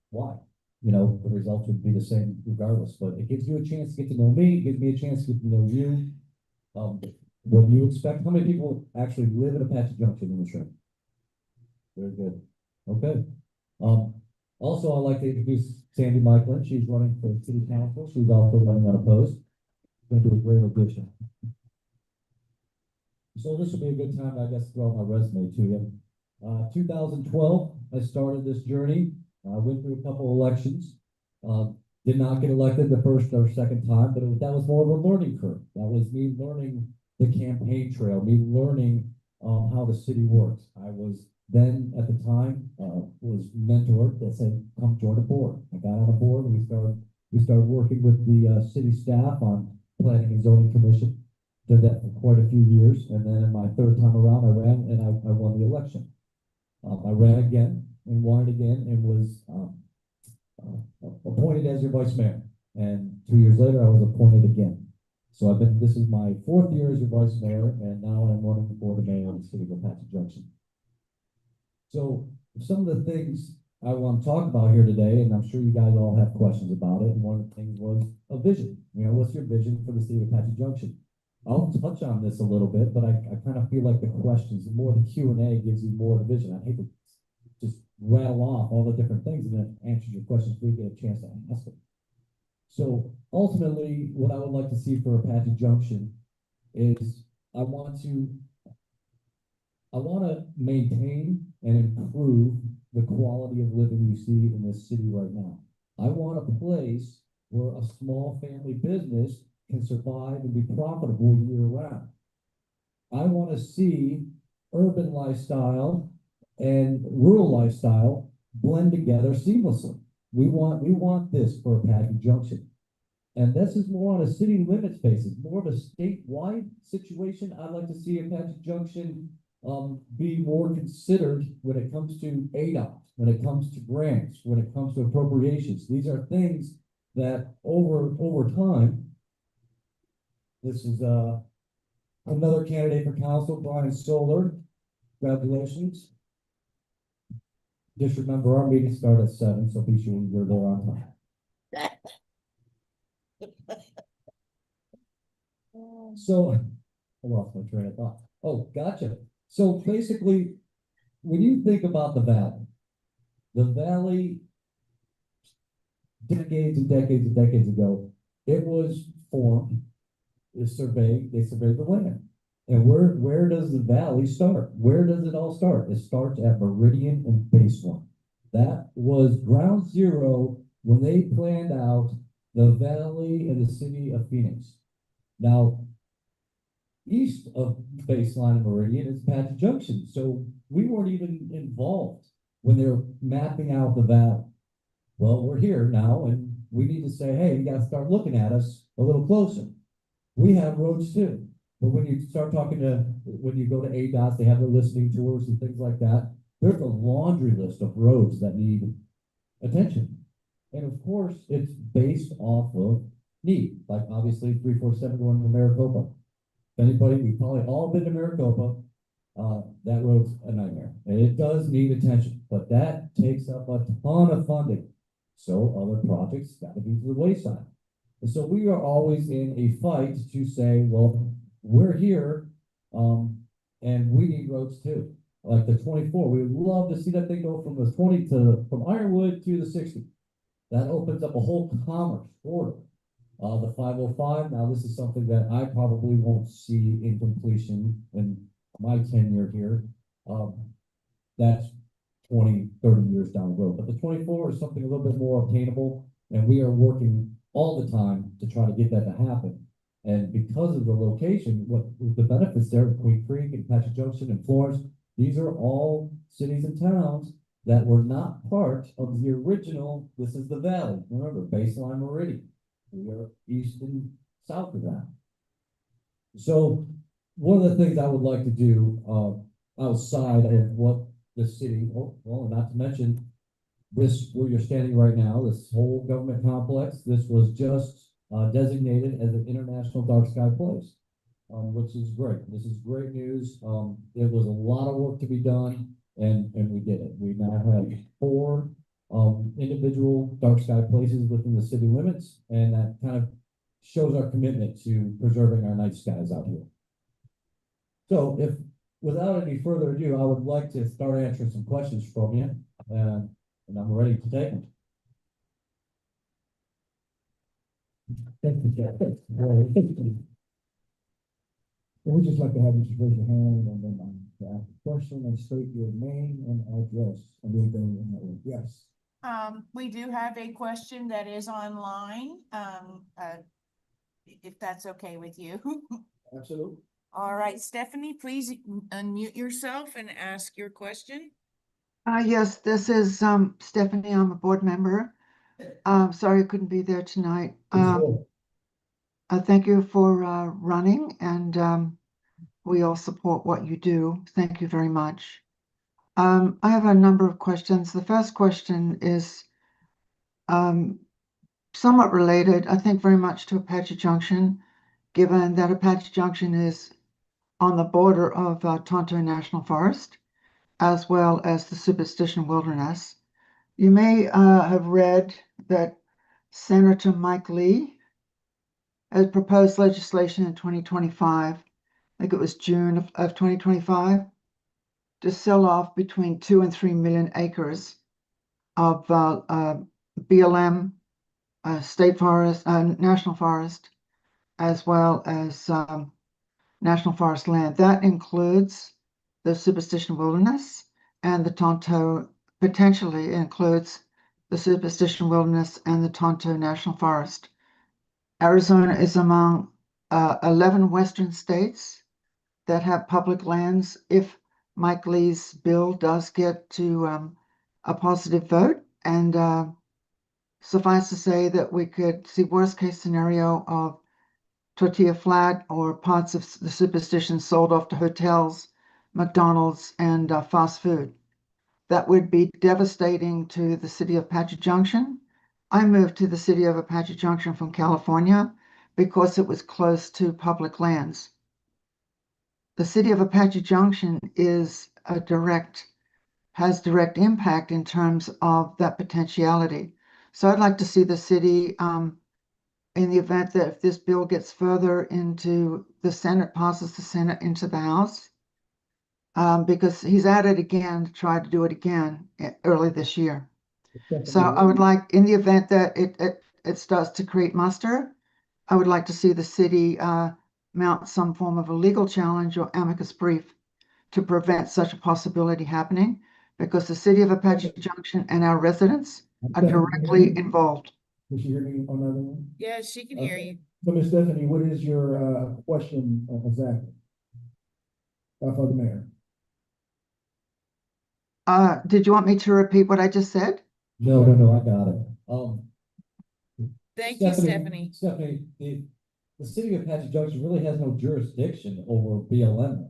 why? The results would be the same regardless, but it gives you a chance to get to know me, it gives me a chance to get to know you. What do you expect? How many people actually live in Apache Junction in this room? Very good. Okay. Also, I'd like to introduce Sandy Michaelin. She's running for city council. She's also running unopposed. Going to be a great addition. So this will be a good time, I guess, to throw out my resume to you. 2012, I started this journey. I went through a couple elections. Did not get elected the first or second time, but that was more of a learning curve. That was me learning the campaign trail, me learning how the city works. I was then at the time was mentored that said, "Come join a board." I got on a board. We started working with the city staff on planning and zoning commission. Did that for quite a few years, and then in my third time around, I ran and I won the election. I ran again and won it again and was appointed as your vice mayor. And 2 years later, I was appointed again. So this is my fourth year as your vice mayor, and now I'm running for the mayor of the city of Apache Junction. So some of the things I want to talk about here today, and I'm sure you guys all have questions about it. And one of the things was a vision. What's your vision for the city of Apache Junction? I'll touch on this a little bit, but I kind of feel like the questions, the more the Q&A gives you more of the vision. I hate to just rattle off all the different things and then answer your questions so we get a chance to ask them. So ultimately, what I would like to see for Apache Junction is I want to maintain and improve the quality of living you see in this city right now. I want a place where a small family business can survive and be profitable year round. I want to see urban lifestyle and rural lifestyle blend together seamlessly. We want this for Apache Junction. And this is more on a city limits basis, more of a statewide situation. I'd like to see Apache Junction be more considered when it comes to ADOT, when it comes to grants, when it comes to appropriations. These are things that over time. This is another candidate for council, Brian Solar. Congratulations. Just remember our meetings start at 7, so be sure you're there on time. So I lost my train of thought. Oh, gotcha. So basically, when you think about the valley decades and decades and decades ago, it was formed, they surveyed the land. And where does the valley start? Where does it all start? It starts at Meridian and Base 1. That was ground zero when they planned out the valley and the city of Phoenix. Now, east of Baseline and Meridian is Apache Junction. So we weren't even involved when they were mapping out the valley. Well, we're here now, and we need to say, hey, you got to start looking at us a little closer. We have roads too. But when you start talking when you go to ADOT, they have the listening tours and things like that. There's a laundry list of roads that need attention. And of course, it's based off of need. Like obviously 347 going to Maricopa. If anybody, we've probably all been to Maricopa. That road's a nightmare. And it does need attention, but that takes up a ton of funding. So other projects got to be to the wayside. And so we are always in a fight to say, well, we're here, and we need roads too. Like the 24, we would love to see that thing go from the 20 from Ironwood to the 60. That opens up a whole commerce corridor. The 505, now this is something that I probably won't see in completion in my tenure here. That's 20, 30 years down the road. But the 24 is something a little bit more obtainable, and we are working all the time to try to get that to happen. And because of the location, what the benefits there, Queen Creek and Apache Junction and Florence, these are all cities and towns that were not part of the original, this is the valley, remember, baseline meridian. We are east and south of that. So one of the things I would like to do, outside of what the city, well, not to mention this, where you're standing right now, this whole government complex, this was just designated as an international dark sky place, which is great. This is great news. It was a lot of work to be done, and we did it. We now have 4 individual dark sky places within the city limits, and that kind of shows our commitment to preserving our night skies out here. So if, without any further ado, I would like to start answering some questions from you, and I'm ready to take them. Thank you, Jeff. We'd just like to have you just raise your hand and then ask a question and state your name and address and we'll go in that way. Yes. We do have a question that is online, if that's okay with you. Absolutely. All right, Stephanie, please unmute yourself and ask your question. Yes, this is Stephanie. I'm a board member. Sorry I couldn't be there tonight. Thank you for running, and we all support what you do. Thank you very much. I have a number of questions. The first question is somewhat related, I think, very much to Apache Junction, given that Apache Junction is on the border of Tonto National Forest, as well as the Superstition Wilderness. You may have read that Senator Mike Lee has proposed legislation in 2025, I think it was June of 2025, to sell off between 2 and 3 million acres of BLM, state forest, national forest, as well as national forest land. That includes the Superstition Wilderness, and the Tonto potentially includes the Superstition Wilderness and the Tonto National Forest. Arizona is among 11 western states that have public lands. If Mike Lee's bill does get to a positive vote, and suffice to say that we could see worst case scenario of Tortilla Flat or parts of the Superstition sold off to hotels, McDonald's, and fast food. That would be devastating to the city of Apache Junction. I moved to the city of Apache Junction from California because it was close to public lands. The city of Apache Junction is has direct impact in terms of that potentiality. So I'd like to see the city, in the event that if this bill gets further into the Senate, passes the Senate into the House, because he's at it again to try to do it again early this year. So I would like, in the event that it starts to create muster, I would like to see the city mount some form of a legal challenge or amicus brief to prevent such a possibility happening, because the city of Apache Junction and our residents are directly involved. Can you hear me on another one? Yes, she can hear you. So, Ms. Stephanie, what is your question exactly? For the mayor. Did you want me to repeat what I just said? No, I got it. Thank you, Stephanie. Stephanie, the city of Apache Junction really has no jurisdiction over BLM.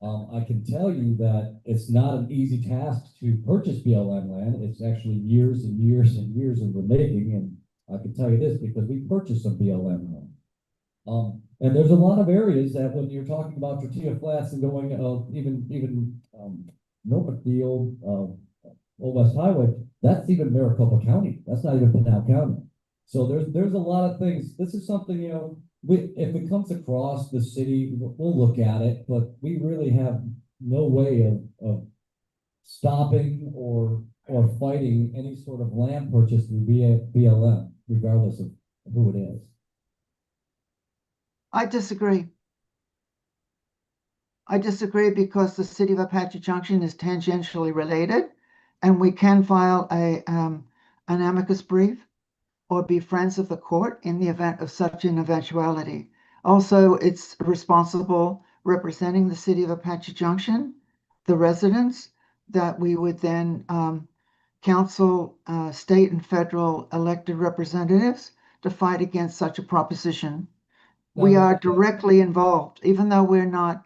I can tell you that it's not an easy task to purchase BLM land. It's actually years and years and years in the making, and I can tell you this because we purchased some BLM land. And there's a lot of areas that when you're talking about Tortilla Flats and going even Norfolk, the old West Highway, that's even Maricopa County. That's not even Pinal County. So there's a lot of things. This is something, if it comes across the city, we'll look at it, but we really have no way of stopping or fighting any sort of land purchase through BLM, regardless of who it is. I disagree. I disagree because the city of Apache Junction is tangentially related, and we can file an amicus brief or be friends of the court in the event of such an eventuality. Also, it's responsible representing the city of Apache Junction, the residents, that we would then counsel state and federal elected representatives to fight against such a proposition. We are directly involved, even though we're not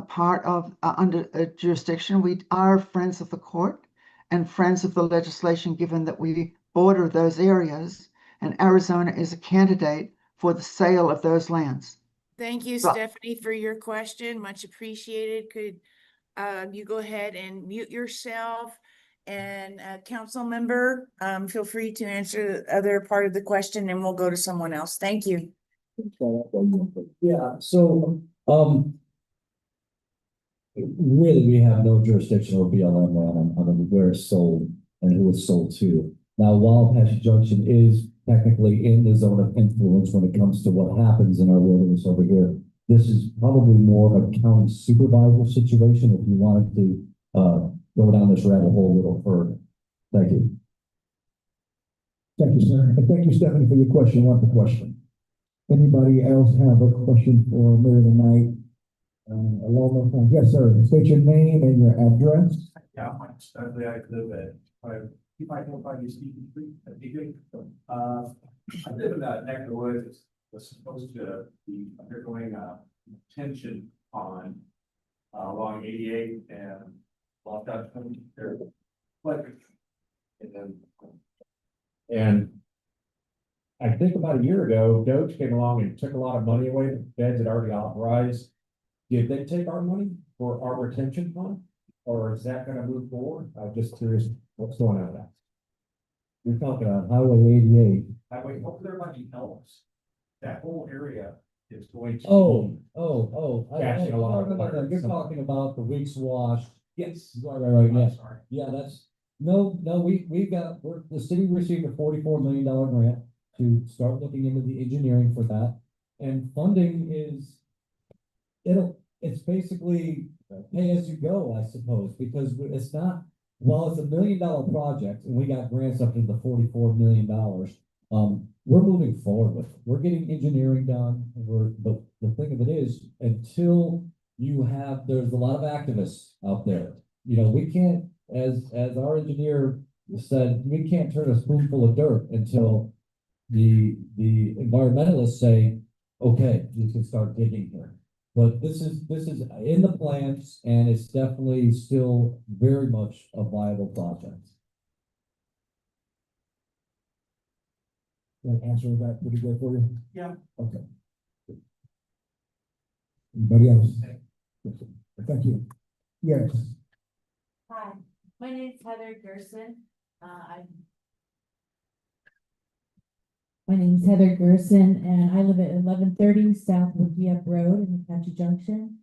part of under a jurisdiction. We are friends of the court and friends of the legislation, given that we border those areas, and Arizona is a candidate for the sale of those lands. Thank you, So- Stephanie, for your question. Much appreciated. Could you go ahead and mute yourself? And council member, feel free to answer the other part of the question and we'll go to someone else. Thank you. Yeah, so, really, we have no jurisdiction over BLM land on where it's sold and who it's sold to. Now, while Apache Junction is technically in the zone of influence when it comes to what happens in our wilderness over here, this is probably more of a county supervisor situation if you wanted to, go down this rabbit hole a little further. Thank you. Thank you, sir. And thank you, Stephanie, for your question. Wonderful question. Anybody else have a question for Mayor tonight? Along those lines, yes, sir. State your name and your address. Yeah, sadly, I live at, if I don't find you Stephen Street, that'd be good. I live in that neck of the woods, was supposed to be undergoing a tension on along 88 and locked out there. But, and then, And I think about a year ago, Doge came along and took a lot of money away that the feds had already authorized. Did they take our money for our retention fund? Or is that gonna move forward? I'm just curious what's going on with that. You're talking about Highway 88. highway over there by the Elms, that whole area is going to. Catching a lot of No, you're fire. talking about the Weeks Wash. Yes. Right, I'm yeah. sorry. Yeah, the city received a $44 million grant to start looking into the engineering for that. And funding is, it's basically pay as you go, I suppose, because it's not, while it's $1 million project and we got grants up to the $44 million, we're moving forward with it. We're getting engineering done. But the thing of it is, until there's a lot of activists out there. You know, we can't, as our engineer said, we can't turn a spoonful of dirt until the environmentalists say, okay, you can start digging here. But this is in the plans, and it's definitely still very much a viable project. That answer that pretty good for you? Yeah. Okay. Anybody else? Thank you. Yes. Hi, my name is Heather Gerson. My name is Heather Gerson, and I live at 1130 South Wickiup Road in Apache Junction.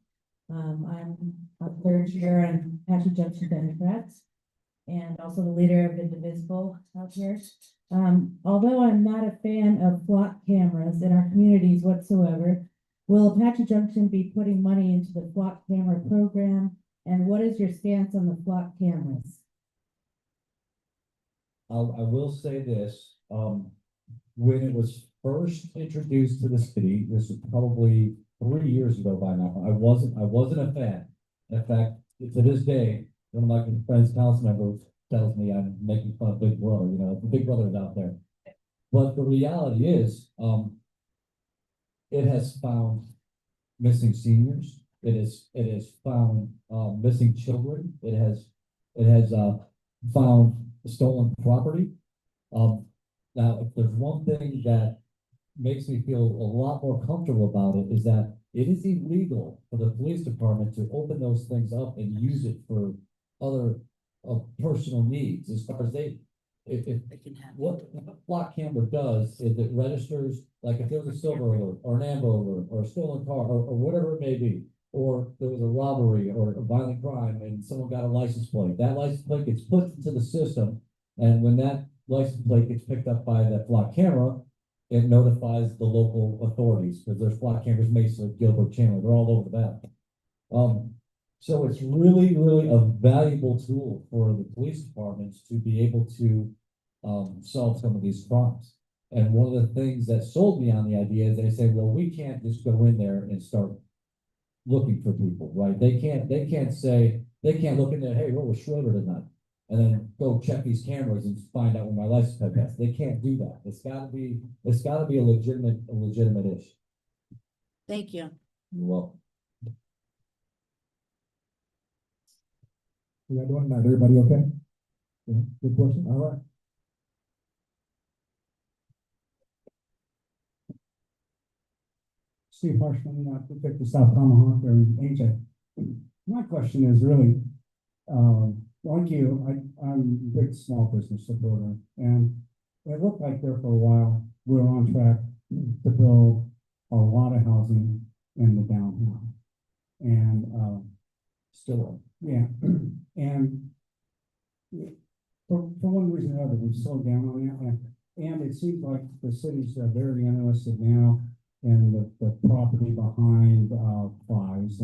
I'm a third chair on Apache Junction Democrats, and also the leader of Indivisible out here. Although I'm not a fan of flock cameras in our communities whatsoever, will Apache Junction be putting money into the flock camera program? And what is your stance on the flock cameras? I will say this, when it was first introduced to the city, this was probably 3 years ago by now, I wasn't a fan. In fact, to this day, one of my friends, council members, tells me I'm making fun of Big Brother, you know, the Big Brother's out there. But the reality is, it has found missing seniors. It has found missing children. It has found stolen property. Now, if there's one thing that makes me feel a lot more comfortable about it, is that it is illegal for the police department to open those things up and use it for other personal needs. As far as what a flock camera does is it registers, like if there was a silver alert or an amber alert or a stolen car or whatever it may be, or there was a robbery or a violent crime and someone got a license plate, that license plate gets put into the system. And when that license plate gets picked up by that flock camera, it notifies the local authorities, because there's flock cameras, Mesa, Gilbert, Chandler, they're all over the map. So it's really, really a valuable tool for the police departments to be able to solve some of these crimes. And one of the things that sold me on the idea is they say, well, we can't just go in there and start looking for people, right? They can't say, they can't look in there, hey, where was Schroeder tonight? And then go check these cameras and find out where my license plate is. They can't do that. It's gotta be a legitimate issue. Thank you. You're welcome. We are doing that. Everybody okay? Yeah, good question. All right. Steve Harshman, Protect South Tomahawk, or AJ. My question is really, like you, I'm a big small business supporter, and it looked like there for a while, we were on track to build a lot of housing in the downtown. And, still, yeah, and for one reason or another, we've slowed down on that, and it seems like the city's very interested now in the property behind, Fry's,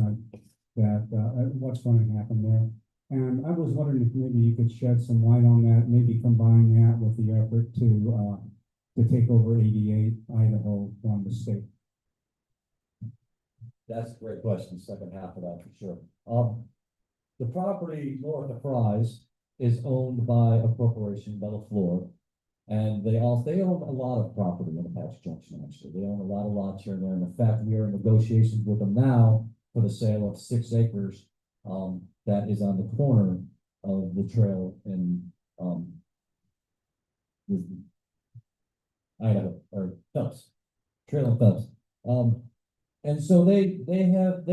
what's going to happen there. And I was wondering if maybe you could shed some light on that, maybe combine that with the effort to take over 88 Idaho from the state. That's a great question, second half of that for sure. The property north of Fry's is owned by a corporation, Bella Flor. And they own a lot of property in Apache Junction, actually. They own a lot of lots here and there. And in fact, we are in negotiations with them now for the sale of 6 acres, that is on the corner of the trail in, Idaho, or Phelps, Trail in Phelps. And so they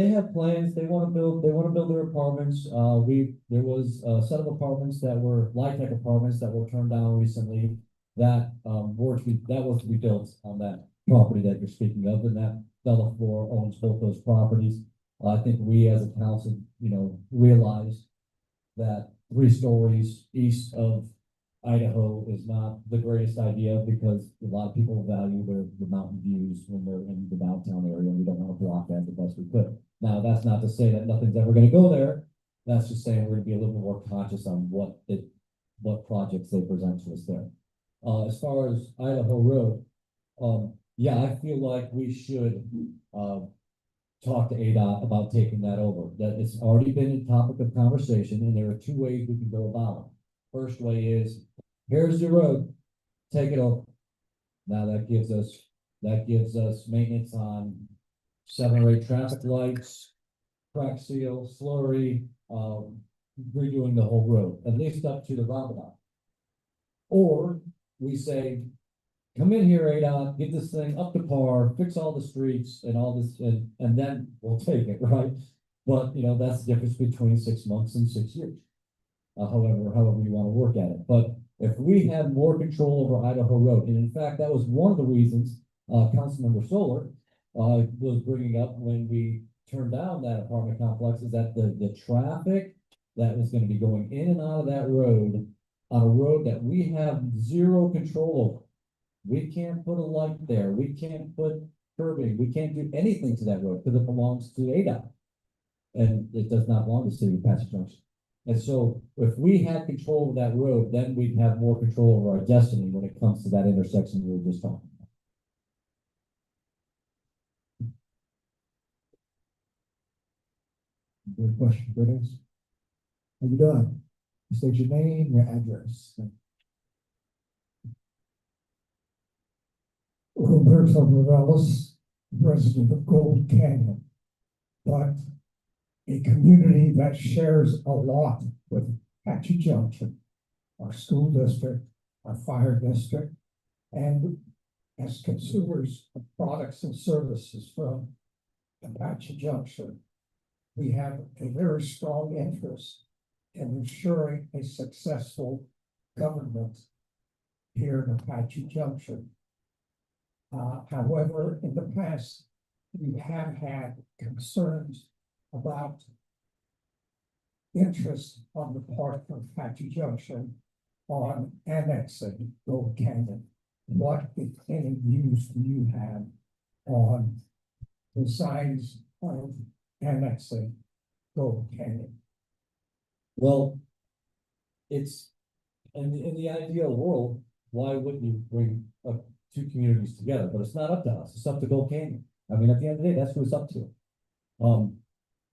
have plans, they want to build their apartments. There was a set of apartments that were Lytec apartments that were turned down recently that was to be built on that property that you're speaking of, and that Bella Flor owns both those properties. I think we as a council, realized that 3 stories east of Idaho is not the greatest idea because a lot of people value the mountain views when they're in the downtown area, and we don't want to block that the best we could. Now, that's not to say that nothing's ever going to go there. That's just saying we're going to be a little bit more conscious on what projects they present to us there. As far as Idaho Road, yeah, I feel like we should talk to ADOT about taking that over. That it's already been a topic of conversation, and there are 2 ways we can go about it. First way is, here's your road, take it over. Now that gives us maintenance on 7 or 8 traffic lights, crack seal, slurry, redoing the whole road, at least up to the roundabout. Or we say, come in here, ADOT, get this thing up to par, fix all the streets and all this, and then we'll take it, right? But, that's the difference between 6 months and 6 years. However you want to work at it. But if we had more control over Idaho Road, and in fact, that was one of the reasons, Councilmember Solar, was bringing up when we turned down that apartment complex, is that the traffic that was going to be going in and out of that road, on a road that we have 0 control over. We can't put a light there. We can't put curbing. We can't do anything to that road because it belongs to ADOT. And it does not belong to the city of Apache Junction. And so if we had control of that road, then we'd have more control over our destiny when it comes to that intersection we were just talking about. Good question, good answer. How you doing? State your name, your address. Roberto Morales, resident of Gold Canyon, but a community that shares a lot with Apache Junction, our school district, our fire district, and as consumers of products and services from Apache Junction, we have a very strong interest in ensuring a successful government here in Apache Junction. However, in the past, we have had concerns about interest on the part of Apache Junction on annexing Gold Canyon. What, if any, views do you have on the signs of annexing Gold Canyon? Well, it's in the ideal world, why wouldn't you bring two communities together, but it's not up to us, it's up to Gold Canyon. I mean, at the end of the day, that's who it's up to.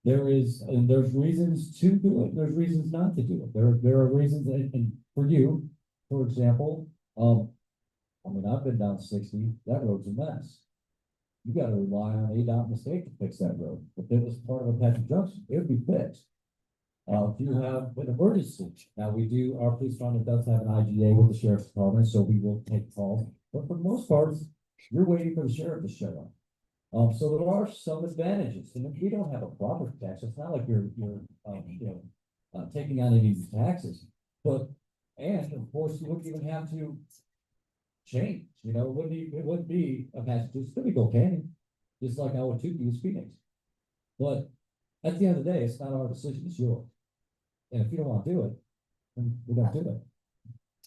There's reasons to do it, there's reasons not to do it. There are reasons, and for you, for example, I mean, I've been down 60, that road's a mess. You gotta rely on ADOT and the state to fix that road. If it was part of Apache Junction, it would be fixed. If you have an emergency, now our police department does have an IGA with the sheriff's department, so we will take calls. But for the most part, you're waiting for the sheriff to show up. So there are some advantages, and if we don't have a property tax, it's not like you're taking on any of these taxes. And of course, you wouldn't even have to change, it wouldn't be Apache, it's still be Gold Canyon, just like our two is Phoenix. But at the end of the day, it's not our decision, it's yours. And if you don't want to do it, then we don't do it.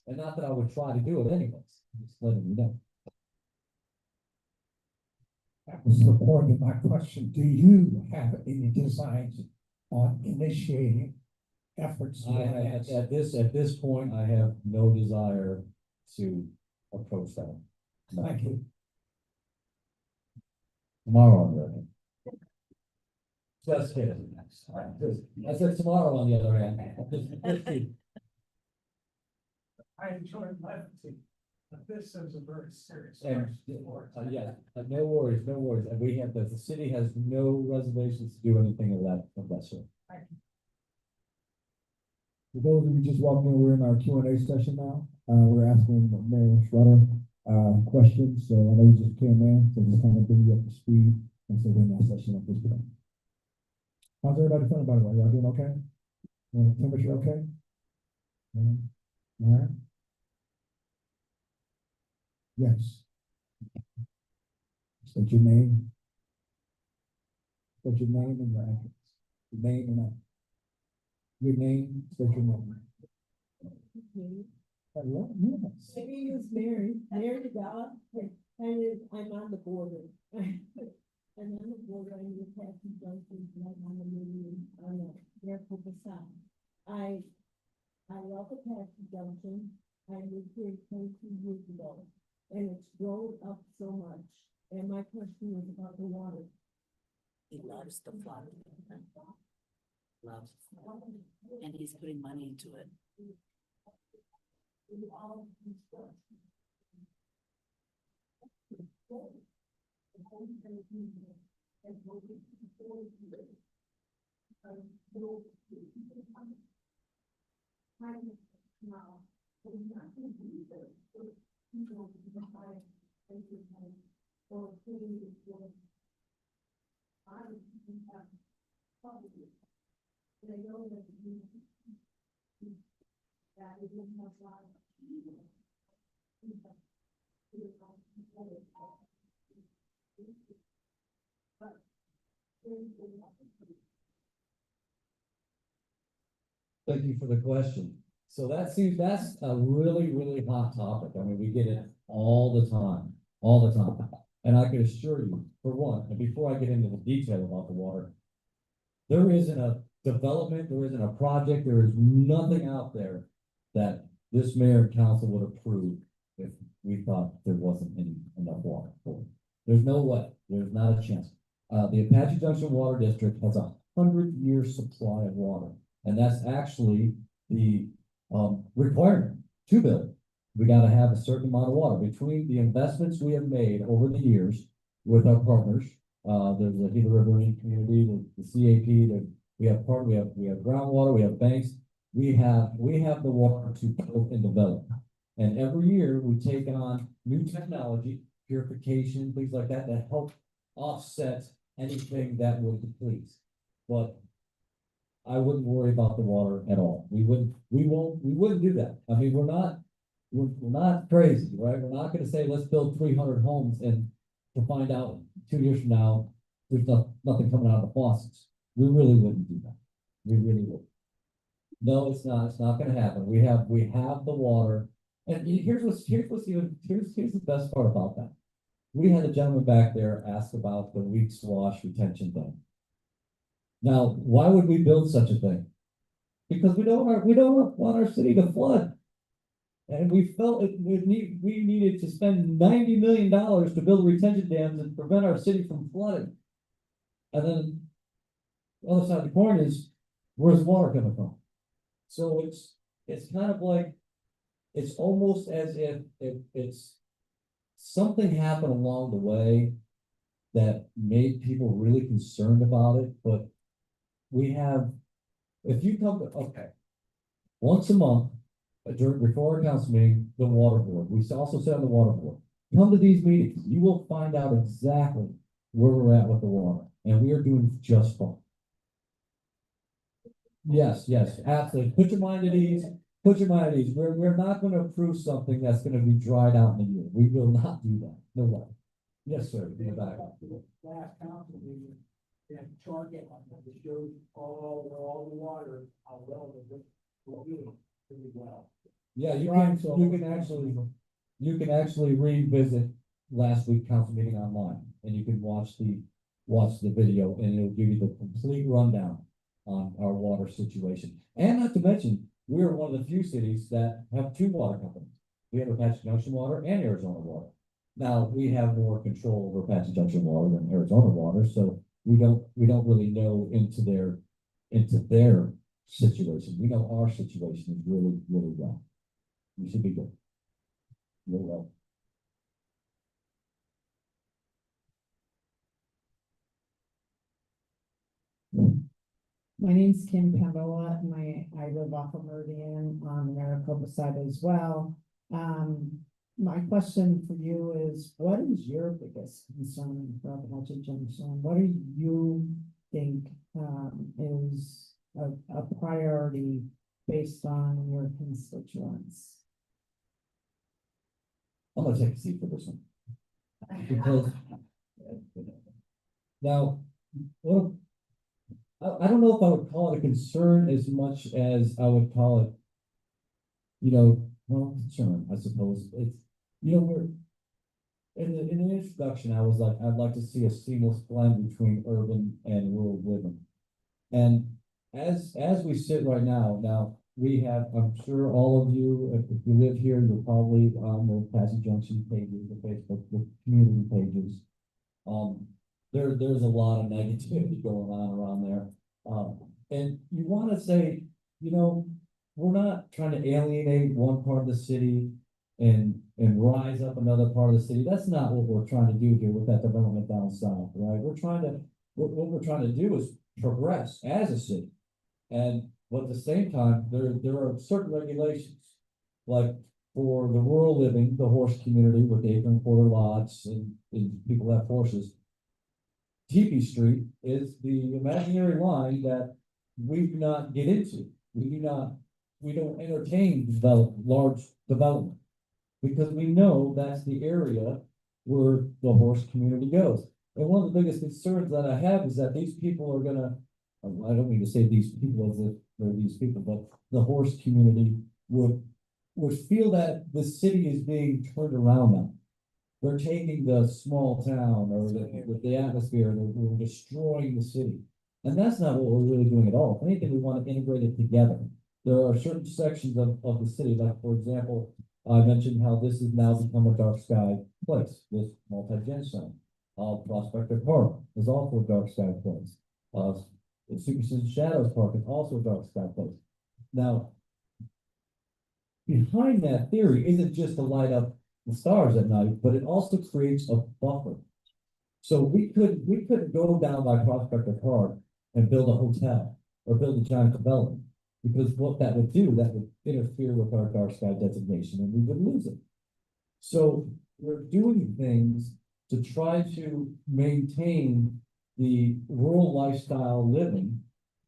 And not that I would try to do it anyways, just letting you know. That was the point of my question. Do you have any designs on initiating efforts? At this point, I have no desire to approach that. Thank you. Tomorrow, on the other hand. Just kidding. I said tomorrow, on the other hand. I enjoyed levity, but this is a very serious And, question. yeah, no worries. And the city has no reservations to do anything of that sort. For those of you just walking in, we're in our Q&A session now. We're asking Mayor Schroeder questions. So I know you just came in, so just kind of bring you up to speed. And so we're in that session at this point. How's everybody feeling, by the way? Y'all doing okay? Temperature okay? All right. Yes. State your name. State your name and your address. Your name and address. Your name, state your name. Hello, yes. My name is Mary DeGala, and I'm on the border. I'm on the border, I'm in Apache Junction, and I'm on the median, on the Maricopa South. I love Apache Junction, I moved here 22 years ago, and it's grown up so much. And my question was about the water. He loves the flood. Loves, and he's putting money into it. Thank you for the question. So that's a really, really hot topic. I mean, we get it all the time. And I can assure you, for one, and before I get into the detail about the water, there isn't a development, there isn't a project, there is nothing out there that this mayor and council would approve if we thought there wasn't enough water for it. There's no way, there's not a chance. The Apache Junction Water District has 100-year supply of water, and that's actually the requirement to build. We got to have a certain amount of water between the investments we have made over the years with our partners. There's the Gila River community, the CAP, we have groundwater, we have banks, we have the water to build and develop. And every year we take on new technology, purification, things like that help offset anything that would deplete. But I wouldn't worry about the water at all. We wouldn't do that. I mean, we're not crazy, right? We're not going to say, let's build 300 homes and to find out 2 years from now, there's nothing coming out of the faucets. We really wouldn't do that. We really would. No, it's not. It's not going to happen. We have the water, and here's the best part about that. We had a gentleman back there ask about the weak swash retention thing. Now, why would we build such a thing? Because we don't want our city to flood. And we felt we needed to spend $90 million to build retention dams and prevent our city from flooding. And then the other side of the coin is, where's the water coming from? So it's kind of like, it's almost as if it's something happened along the way that made people really concerned about it, but we have, if you come to, okay, once a month, before our council meeting, the water board, we also sit on the water board. Come to these meetings, you will find out exactly where we're at with the water, and we are doing just fine. Yes, absolutely. Put your mind at ease. Put your mind at ease. We're not gonna approve something that's gonna be dried out in a year. We will not do that. No way. Yes, sir. In the back. Last council meeting, and target on that shows all the water, how well we're doing pretty well. Yeah, you can actually revisit last week's council meeting online, and you can watch the video, and it'll give you the complete rundown on our water situation. And not to mention, we're one of the few cities that have two water companies. We have Apache Junction Water and Arizona Water. Now, we have more control over Apache Junction Water than Arizona Water, so we don't really know into their situation. We know our situation is really, really well. We should be good. Really well. My name's Kim Pamela, and I live off of Meridian on the Maricopa side as well. My question for you is, what is your biggest concern for Apache Junction? What do you think is a priority based on your constituents? I'm gonna take a seat for this one. Because now, well, I don't know if I would call it a concern as much as I would call it, concern, I suppose. It's, we're in the introduction, I was like, I'd like to see a seamless blend between urban and rural living. And as we sit right now we have, I'm sure all of you, if you live here, you're probably on the Apache Junction pages, the Facebook, the community pages. There's a lot of negativity going on around there. And you want to say, we're not trying to alienate one part of the city and rise up another part of the city. That's not what we're trying to do here with that development down south, right? What we're trying to do is progress as a city. But at the same time, there are certain regulations, like for the rural living, the horse community with acre and quarter lots and people have horses. Teepee Street is the imaginary line that we do not get into. We don't entertain large development because we know that's the area where the horse community goes. And one of the biggest concerns that I have is that these people are gonna, I don't mean to say these people as if they're these people, but the horse community would feel that the city is being turned around now. They're taking the small town or with the atmosphere, we're destroying the city. And that's not what we're really doing at all. If anything, we want to integrate it together. There are certain sections of the city, like for example, I mentioned how this has now become a dark sky place, this multi-gen center. Prospector Park is also a dark sky place. The Superstition Shadows Park is also a dark sky place. Now, behind that theory isn't just to light up the stars at night, but it also creates a buffer. So we couldn't go down by Prospector Park and build a hotel or build a giant development, because what that would do, that would interfere with our dark sky designation and we would lose it. So we're doing things to try to maintain the rural lifestyle living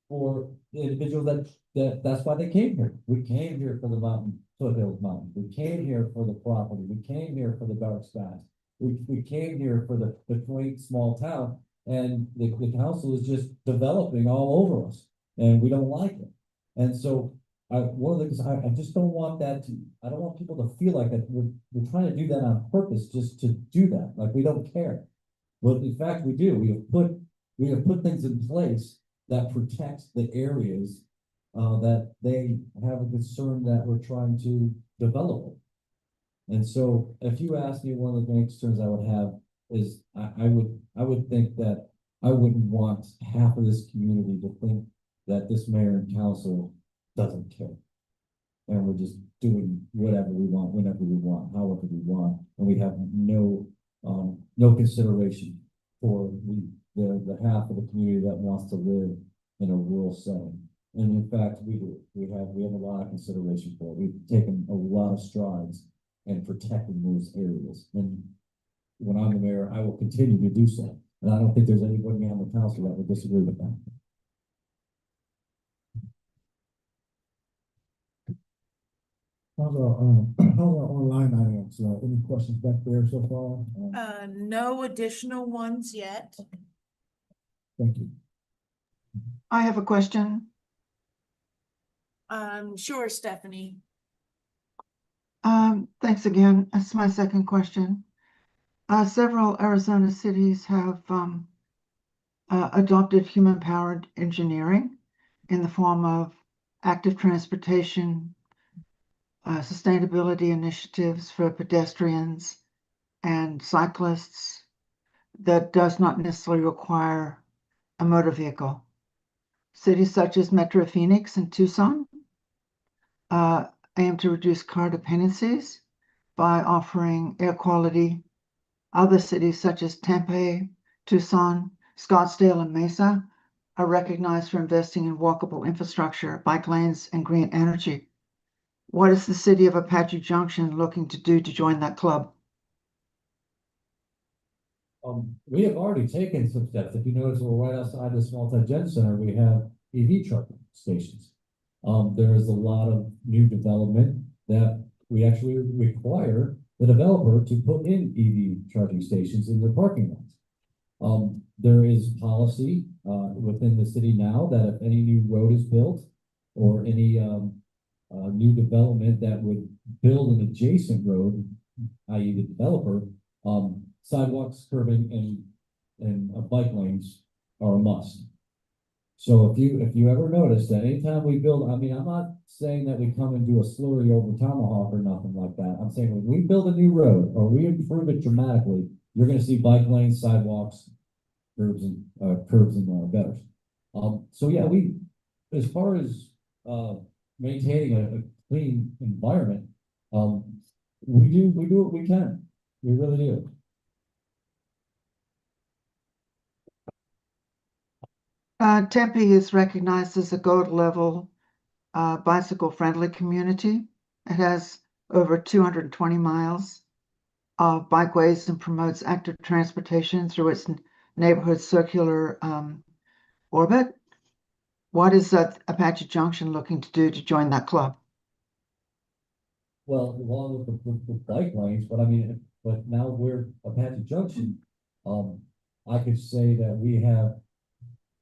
for the individuals that's why they came here. We came here for the foothills mountains. We came here for the property. We came here for the dark skies. We came here for the quaint small town, and the council is just developing all over us, and we don't like it. And so one of the things I just don't want that to, I don't want people to feel like that we're trying to do that on purpose just to do that. Like we don't care. But in fact, we do. We have put things in place that protect the areas that they have a concern that we're trying to develop it. And so if you ask me, one of the main concerns I would have is I would think that I wouldn't want half of this community to think that this mayor and council doesn't care. And we're just doing whatever we want, whenever we want, however we want, and we have no consideration for the half of the community that wants to live in a rural setting. And in fact, we do. We have a lot of consideration for it. We've taken a lot of strides in protecting those areas. And when I'm the mayor, I will continue to do so. And I don't think there's anybody on the council that would disagree with that. How's our online audience? Any questions back there so far? No additional ones yet. Thank you. I have a question. Sure, Stephanie. Thanks again. That's my second question. Several Arizona cities have adopted human-powered engineering in the form of active transportation, sustainability initiatives for pedestrians and cyclists that does not necessarily require a motor vehicle. Cities such as Metro Phoenix and Tucson aim to reduce car dependencies by offering air quality. Other cities such as Tempe, Tucson, Scottsdale, and Mesa are recognized for investing in walkable infrastructure, bike lanes, and green energy. What is the city of Apache Junction looking to do to join that club? We have already taken some steps. If you notice, we're right outside this multi-gen center, we have EV charging stations. There is a lot of new development that we actually require the developer to put in EV charging stations in their parking lots. There is policy within the city now that if any new road is built or any new development that would build an adjacent road, i.e. the developer, sidewalks, curbing, and bike lanes are a must. So if you ever notice that anytime we build, I mean, I'm not saying that we come and do a slurry over Tomahawk or nothing like that. I'm saying when we build a new road or we improve it dramatically, you're going to see bike lanes, sidewalks, curbs, and gutters. So yeah, as far as maintaining a clean environment, we do what we can. We really do. Tempe is recognized as a gold level bicycle friendly community. It has over 220 miles of bikeways and promotes active transportation through its neighborhood circular orbit. What is Apache Junction looking to do to join that club? Well, along with the bike lanes, but I mean, but now we're Apache Junction. I could say that we have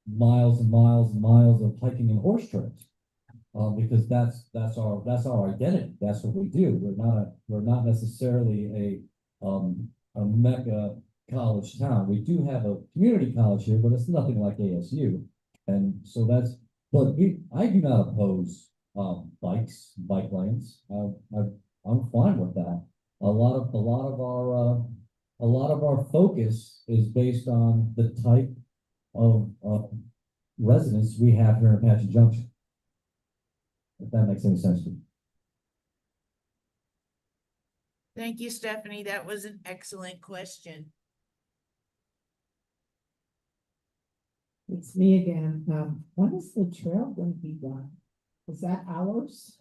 miles and miles and miles of hiking and horse trails. Because that's our identity. That's what we do. We're not necessarily a mecca college town. We do have a community college here, but it's nothing like ASU. And so I do not oppose bike lanes. I'm fine with that. A lot of our focus is based on the type of residents we have here in Apache Junction. If that makes any sense to you. Thank you, Stephanie. That was an excellent question. It's me again. When is the trail going to be done? Is that ours?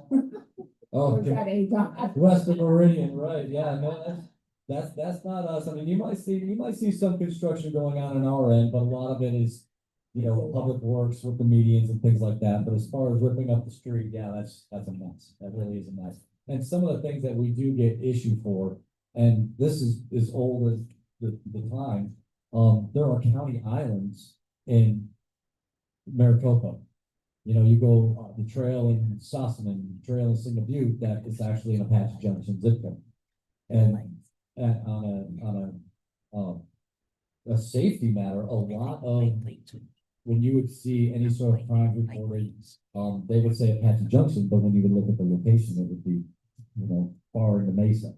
Oh, Or is that ADOT? Western Meridian, right? Yeah, no, that's not us. I mean, you might see some construction going on our end, but a lot of it is, public works with the medians and things like that. But as far as ripping up the street, yeah, that's a mess. That really is a mess. And some of the things that we do get issued for, and this is as old as the time, there are county islands in Maricopa. You go the trail in Sossaman, the trail in Signal Butte, that is actually an Apache Junction zip code. And on a safety matter, a lot of when you would see any sort of crime reported, they would say Apache Junction, but when you would look at the location, it would be, far into Mesa.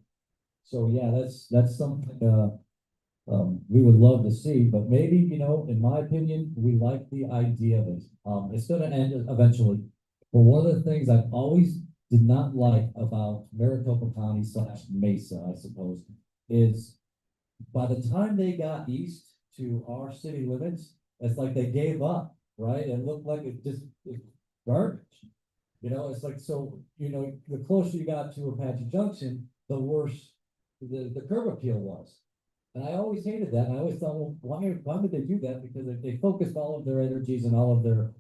So yeah, that's something, we would love to see, but maybe, in my opinion, we like the idea of it. It's gonna end eventually. But one of the things I've always did not like about Maricopa County / Mesa, I suppose, is by the time they got east to our city limits, it's like they gave up, right? It looked like it's garbage. It's like, so, the closer you got to Apache Junction, the worse the curb appeal was. And I always hated that. And I always thought, well, why would they do that? Because they focused all of their energies and all of their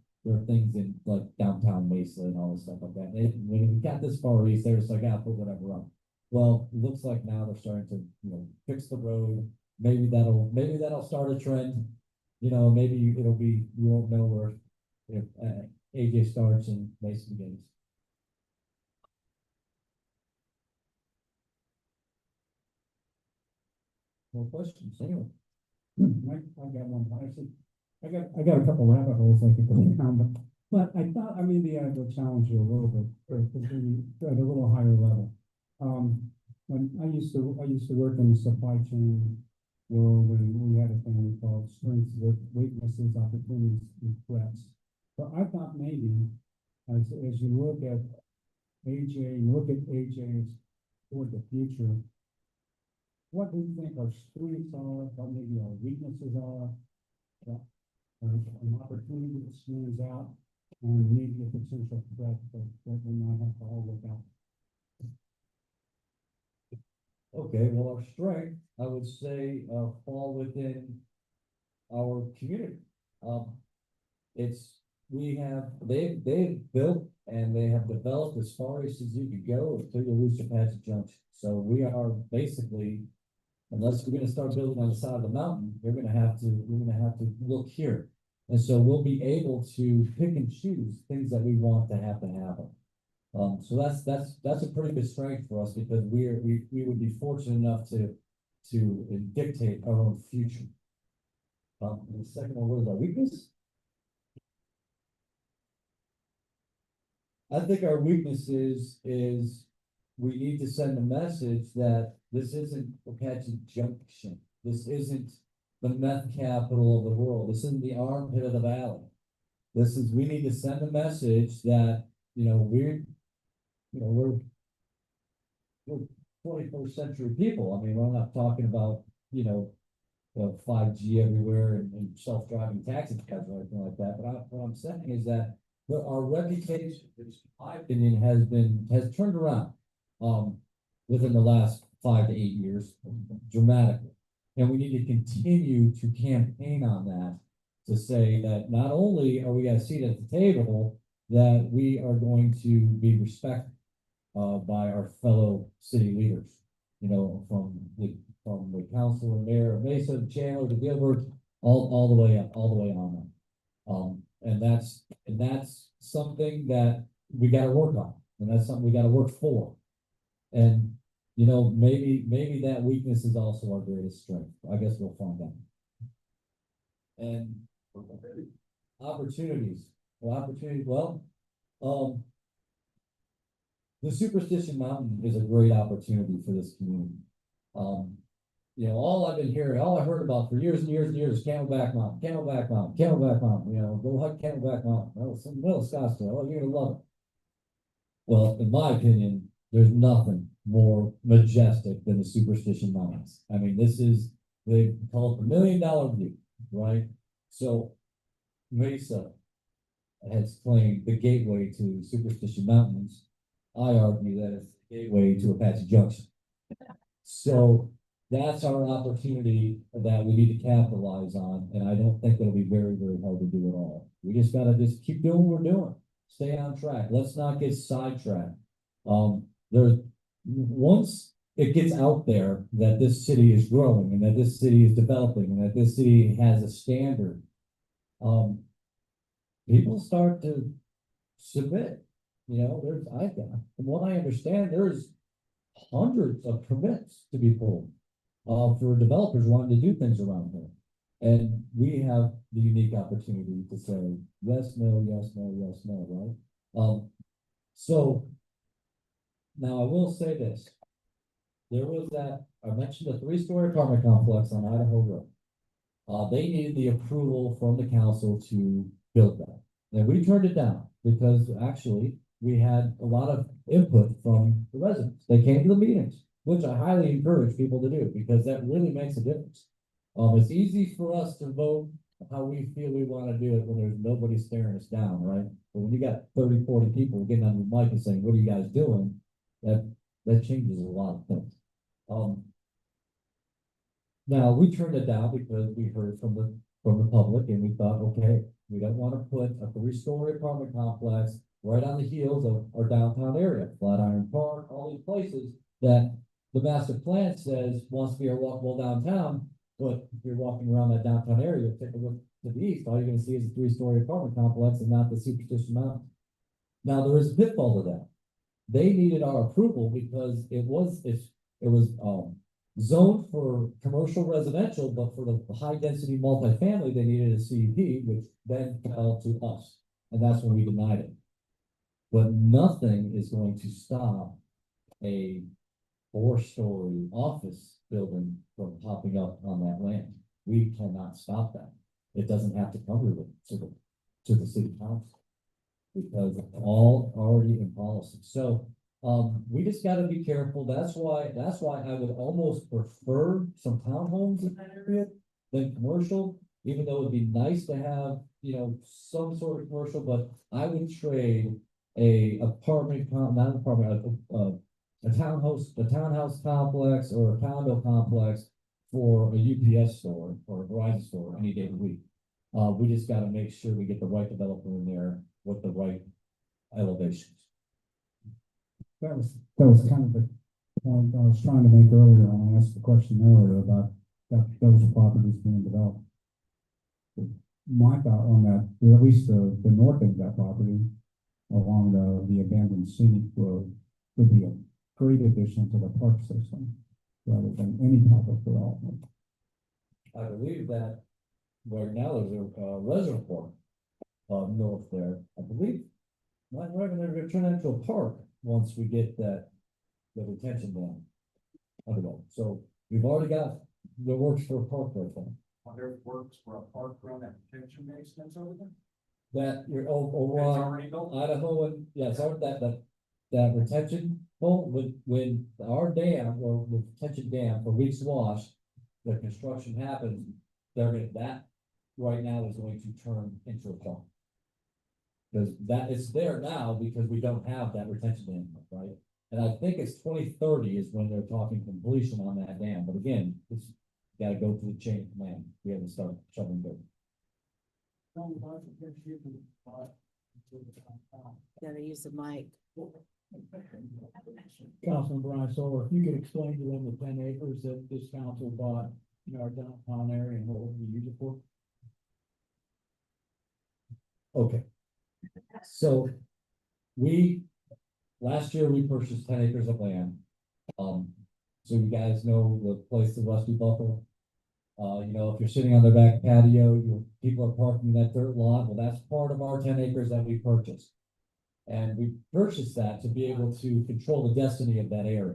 things in like downtown Mesa and all this stuff like that. When we got this far east, they were just like, put whatever up. Well, it looks like now they're starting to, fix the road. Maybe that'll start a trend. Maybe it'll be, you won't know where AJ starts and Mesa begins. More questions, anyway. I got one, actually, I got a couple rabbit holes I could go down, but I thought, maybe I would challenge you a little bit, or maybe at a little higher level. When I used to work in the supply chain world, and we had a thing we called strengths, weaknesses, opportunities, and threats. So I thought maybe, as you look at AJ's toward the future, what do you think our strengths are, what maybe our weaknesses are, an opportunity that stands out, and maybe a potential threat that we might have to all look out. Okay, well, our strength, I would say, fall within our community. They've built and they have developed as far east as you could go to the Rooster Apache Junction. So we are basically, unless we're gonna start building on the side of the mountain, we're gonna have to look here. And so we'll be able to pick and choose things that we want to happen. So that's a pretty good strength for us because we would be fortunate enough to dictate our own future. The second one, what is our weakness? I think our weakness is we need to send a message that this isn't Apache Junction. This isn't the meth capital of the world. This isn't the armpit of the valley. We need to send a message that, we're 21st century people. I mean, we're not talking about, 5G everywhere and self-driving taxi cabs or anything like that. But what I'm saying is that our reputation, in my opinion, has turned around within the last 5 to 8 years dramatically. And we need to continue to campaign on that to say that not only are we got a seat at the table, that we are going to be respected by our fellow city leaders, from the council and mayor of Mesa, Chandler to Gilbert, all the way on. And that's something that we got to work on, and that's something we got to work for. And maybe that weakness is also our greatest strength. I guess we'll find out. And opportunities. The Superstition Mountain is a great opportunity for this community. All I heard about for years and years and years is Camelback Mountain, go hike Camelback Mountain. Oh, it's in the middle of Scottsdale. Oh, you're gonna love it. Well, in my opinion, there's nothing more majestic than the Superstition Mountains. I mean, they call it the $1 million view, right? So Mesa has claimed the gateway to Superstition Mountains. I argue that it's the gateway to Apache Junction. So that's our opportunity that we need to capitalize on, and I don't think it'll be very, very hard to do it all. We just gotta keep doing what we're doing. Stay on track. Let's not get sidetracked. Once it gets out there that this city is growing and that this city is developing and that this city has a standard, people start to submit. From what I understand, there's hundreds of permits to be pulled for developers wanting to do things around here. And we have the unique opportunity to say, yes, no, yes, no, yes, no, right? So now I will say this. There was that, I mentioned a three-story apartment complex on Idaho Road. They needed the approval from the council to build that. And we turned it down because actually we had a lot of input from the residents. They came to the meetings, which I highly encourage people to do because that really makes a difference. It's easy for us to vote how we feel we want to do it when there's nobody staring us down, right? But when you got 30, 40 people getting on your mic and saying, what are you guys doing? That changes a lot of things. Now we turned it down because we heard from the public and we thought, okay, we don't want to put a three-story apartment complex right on the heels of our downtown area, Flatiron Park, all these places that the master plan says wants to be a walkable downtown. But if you're walking around that downtown area, take a look to the east, all you're gonna see is a three-story apartment complex and not the Superstition Mountain. Now, there is a pitfall to that. They needed our approval because it was zoned for commercial residential, but for the high-density multifamily, they needed a CUP, which then fell to us, and that's when we denied it. But nothing is going to stop a four-story office building from popping up on that land. We cannot stop that. It doesn't have to come to the city council because it's all already in policy. So we just got to be careful. That's why I would almost prefer some townhomes in that area than commercial, even though it'd be nice to have, some sort of commercial, but I would trade a townhouse complex or a condo complex for a UPS store or a Verizon store any day of the week. We just got to make sure we get the right developer in there with the right elevations. That was kind of the point I was trying to make earlier when I asked the question earlier about those properties being developed. My thought on that, at least the north end of that property along the abandoned scenic road would be a great addition to the park system rather than any type of development. I believe that right now there's a reservoir north there. I believe we're going to turn that into a park once we get the retention dam underway. So we've already got the works for a park right there. There works for a park around that detention basin over there? That you're over It's on already built? Idaho and that retention pole when our dam or the retention dam for Weeks Wash, the construction happens, that right now is going to turn into a park. Because that is there now because we don't have that retention dam, right? And I think it's 2030 is when they're talking completion on that dam. But again, it's got to go through the chain of command. We haven't started shoveling dirt. Gotta use the mic. Councilman Brian Solar, if you could explain to them the 10 acres that this council bought in our downtown area and what we're gonna use it for. Okay. So last year we purchased 10 acres of land. So you guys know the place, the Rusty Buckle. If you're sitting on the back patio, people are parking in that dirt lot. Well, that's part of our 10 acres that we purchased. And we purchased that to be able to control the destiny of that area.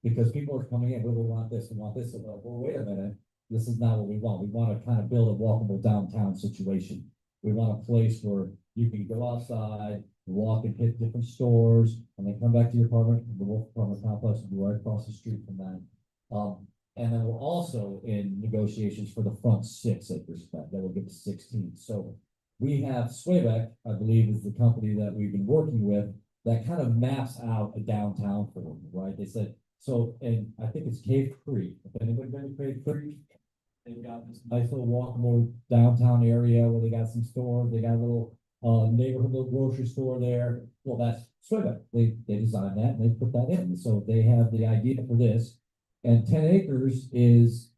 Because people are coming in, we want this, we want this. Well, wait a minute, this is not what we want. We want to kind of build a walkable downtown situation. We want a place where you can go outside, walk and hit different stores, and then come back to your apartment. The Wolf apartment complex will be right across the street from that. And then we're also in negotiations for the front 6 acres that will give us 16. So we have Swayback, I believe, is the company that we've been working with that kind of maps out a downtown for them, right? They said, so, and I think it's Cave Creek. If anybody been to Cave Creek, they've got this nice little walkable downtown area where they got some stores, they got a little neighborhood little grocery store there. Well, that's Swayback. They designed that and they put that in. So they have the idea for this. And 10 acres is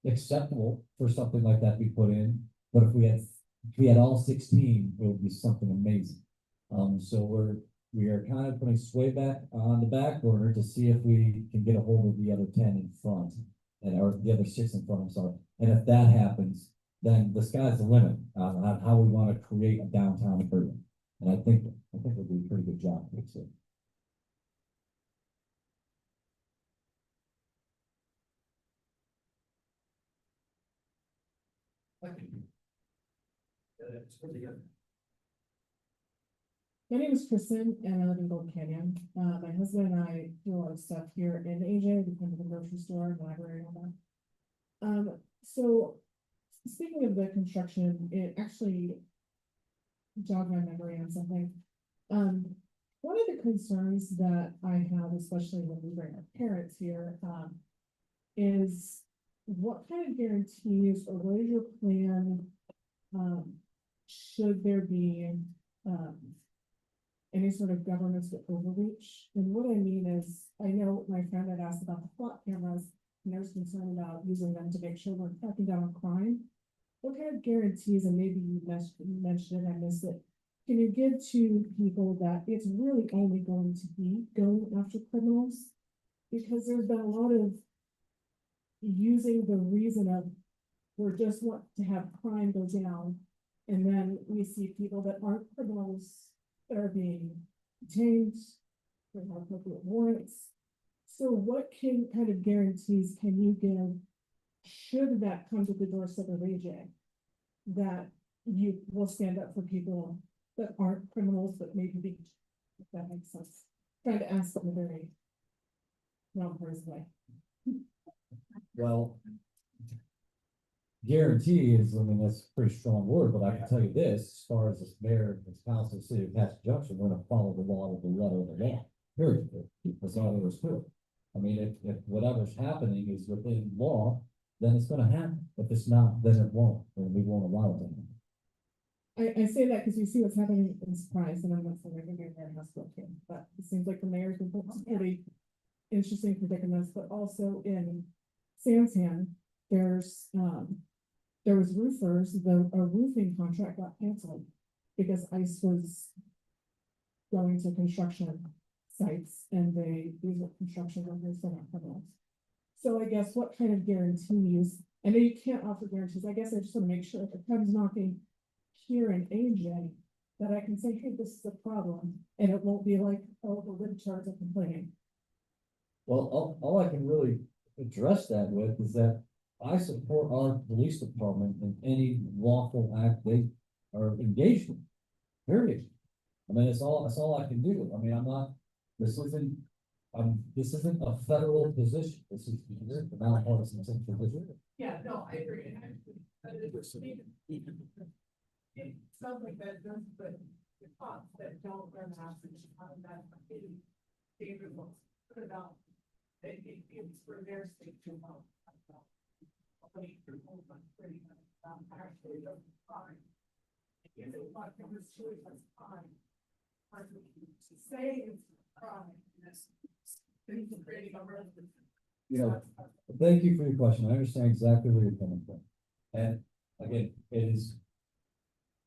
acceptable for something like that to be put in. But if we had all 16, it would be something amazing. So we are kind of putting Swayback on the back burner to see if we can get a hold of the other 10 in front, or the other 6 in front, I'm sorry, And if that happens, then the sky's the limit on how we want to create a downtown area. And I think we'll do a pretty good job. With it. My name is Kristen and I live in Gold Canyon. My husband and I do a lot of stuff here in AJ. We come to the grocery store, library, and all that. So speaking of the construction, it actually jogged my memory on something. One of the concerns that I have, especially when we bring our parents here, is what kind of guarantees or what is your plan? Should there be, any sort of governance with overreach? And what I mean is, I know my friend had asked about the plot cameras, and I was concerned about using them to make sure we're cracking down on crime. What kind of guarantees, and maybe you mentioned it, I missed it, can you give to people that it's really only going to be going after criminals? Because there's been a lot of using the reason of we're just want to have crime go down, and then we see people that aren't criminals that are being detained, without appropriate warrants. So what kind of guarantees can you give, should that come to the doorstep of AJ, that you will stand up for people that aren't criminals but maybe be, if that makes sense? Trying to ask in a very non-person way. Well, guarantee is, I mean, that's a pretty strong word, but I can tell you this, as far as this mayor, this council, city of Apache Junction, we're gonna follow the law to the letter of the law. Period. That's all there is to it. I mean, if whatever's happening is within law, then it's gonna happen. If it's not, then it won't, and we won't allow it to happen. I say that because you see what's happening in Surprise, and I'm not saying every mayor has to look in, but it seems like the mayor's been put in some pretty interesting predicaments, but also in Santan, there was roofers, a roofing contract got canceled because ICE was going to construction sites and these were construction workers, they're not criminals. So I guess what kind of guarantees, I know you can't offer guarantees, I guess I just want to make sure if it comes knocking here in AJ, that I can say, hey, this is a problem, and it won't be like, oh, the lip charge of complaining. Well, all I can really address that with is that I support our police department in any lawful act they are engaged in, period. I mean, that's all I can do. I mean, this isn't a federal position. This is the nonpartisan position. Yeah, no, I agree. It sounds like that, but the cops that don't run houses, that David looks, put it out. It's for their state to help. Actually, it doesn't fine. If it like it was sure it's fine. To say it's crime, this things are creating a real. You know, thank you for your question. I understand exactly where you're coming from. And again, it is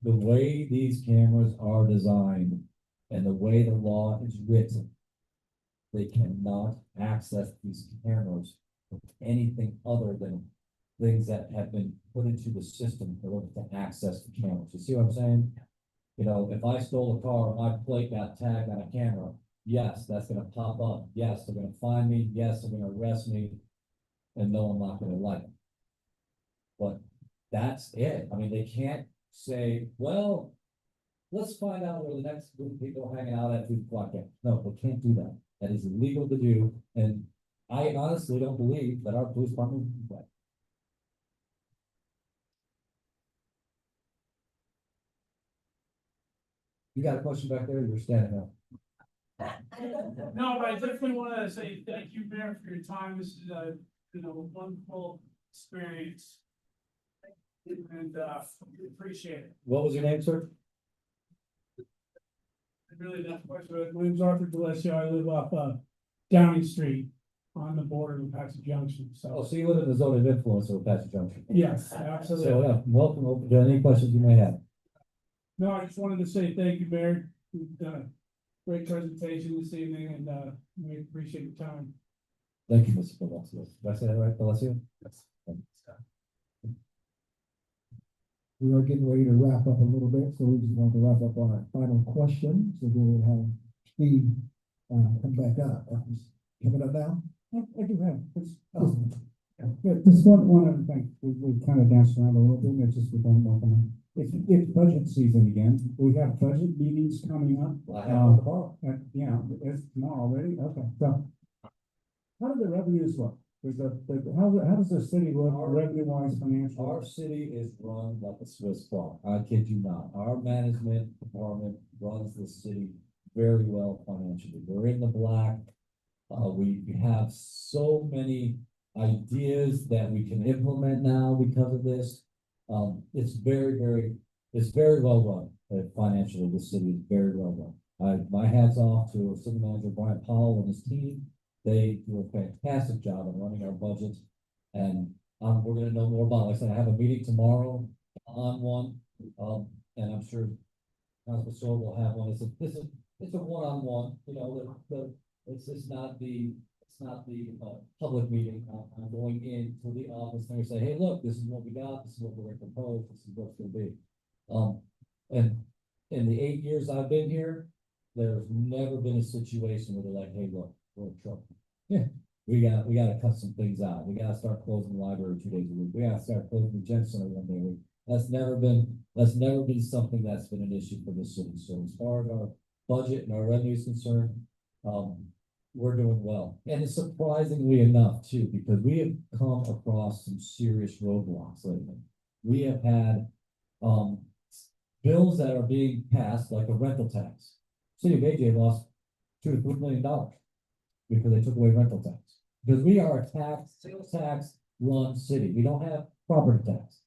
the way these cameras are designed and the way the law is written. They cannot access these cameras with anything other than things that have been put into the system in order to access the cameras. You see what I'm saying? You know, if I stole a car, my plate got tagged on a camera, yes, that's gonna pop up. Yes, they're gonna find me. Yes, they're gonna arrest me. And no, I'm not gonna like it. But that's it. I mean, they can't say, well, let's find out where the next group of people are hanging out at 2 o'clock. No, they can't do that. That is illegal to do. And I honestly don't believe that our police department will do that. You got a question back there? You're standing up. No, but I definitely want to say thank you, Mayor, for your time. This is a, wonderful experience. And, we appreciate it. What was your name, sir? Really, that's what, my name's Arthur Delesio. I live off, Downing Street on the border of Apache Junction, Oh, so. so you live in the zone of influence of Apache Junction. Yes, So, absolutely. welcome, open to any questions you may have. No, I just wanted to say thank you, Mayor. You've done a great presentation this evening and, we appreciate your time. Thank you, Mr. Palacios. Did I say that right, Palacios? Yes. we are getting ready to wrap up a little bit, so we just want to wrap up on our final question, so we'll have Steve, come back up. Coming up now? I do have, just one other thing, we kind of danced around a little bit, it's just we don't work on it. It's budget season again, we have budget meetings coming up. I have one tomorrow. Yeah, it's tomorrow already, okay, so. How do the revenues look? How does the city look revenue wise financially? Our city is run like a Swiss ball. I kid you not. Our management department runs the city very well financially. We're in the black. We have so many ideas that we can implement now because of this. It's very well run. Financially, the city is very well run. My hat's off to City Manager Brian Powell and his team. They do a fantastic job of running our budget, and we're gonna know more about it. Like I said, I have a meeting tomorrow on one, and I'm sure Council Sorrell will have one. It's a one-on-one, you know, it's not the public meeting. I'm going into the office and say, hey, look, this is what we got, this is what we're gonna propose, this is what it's gonna be. And in the 8 years I've been here, there's never been a situation where they're like, hey, look, we're in trouble. Yeah, we gotta cut some things out. We gotta start closing the library 2 days a week. We gotta start closing the Gen Center 1 day a week. That's never been something that's been an issue for the city. So as far as our budget and our revenue is concerned, we're doing well. And it's surprisingly enough too, because we have come across some serious roadblocks lately. We have had bills that are being passed, like a rental tax. City of AJ lost $2 to $3 million because they took away rental tax. Because we are a sales tax run city. We don't have property tax.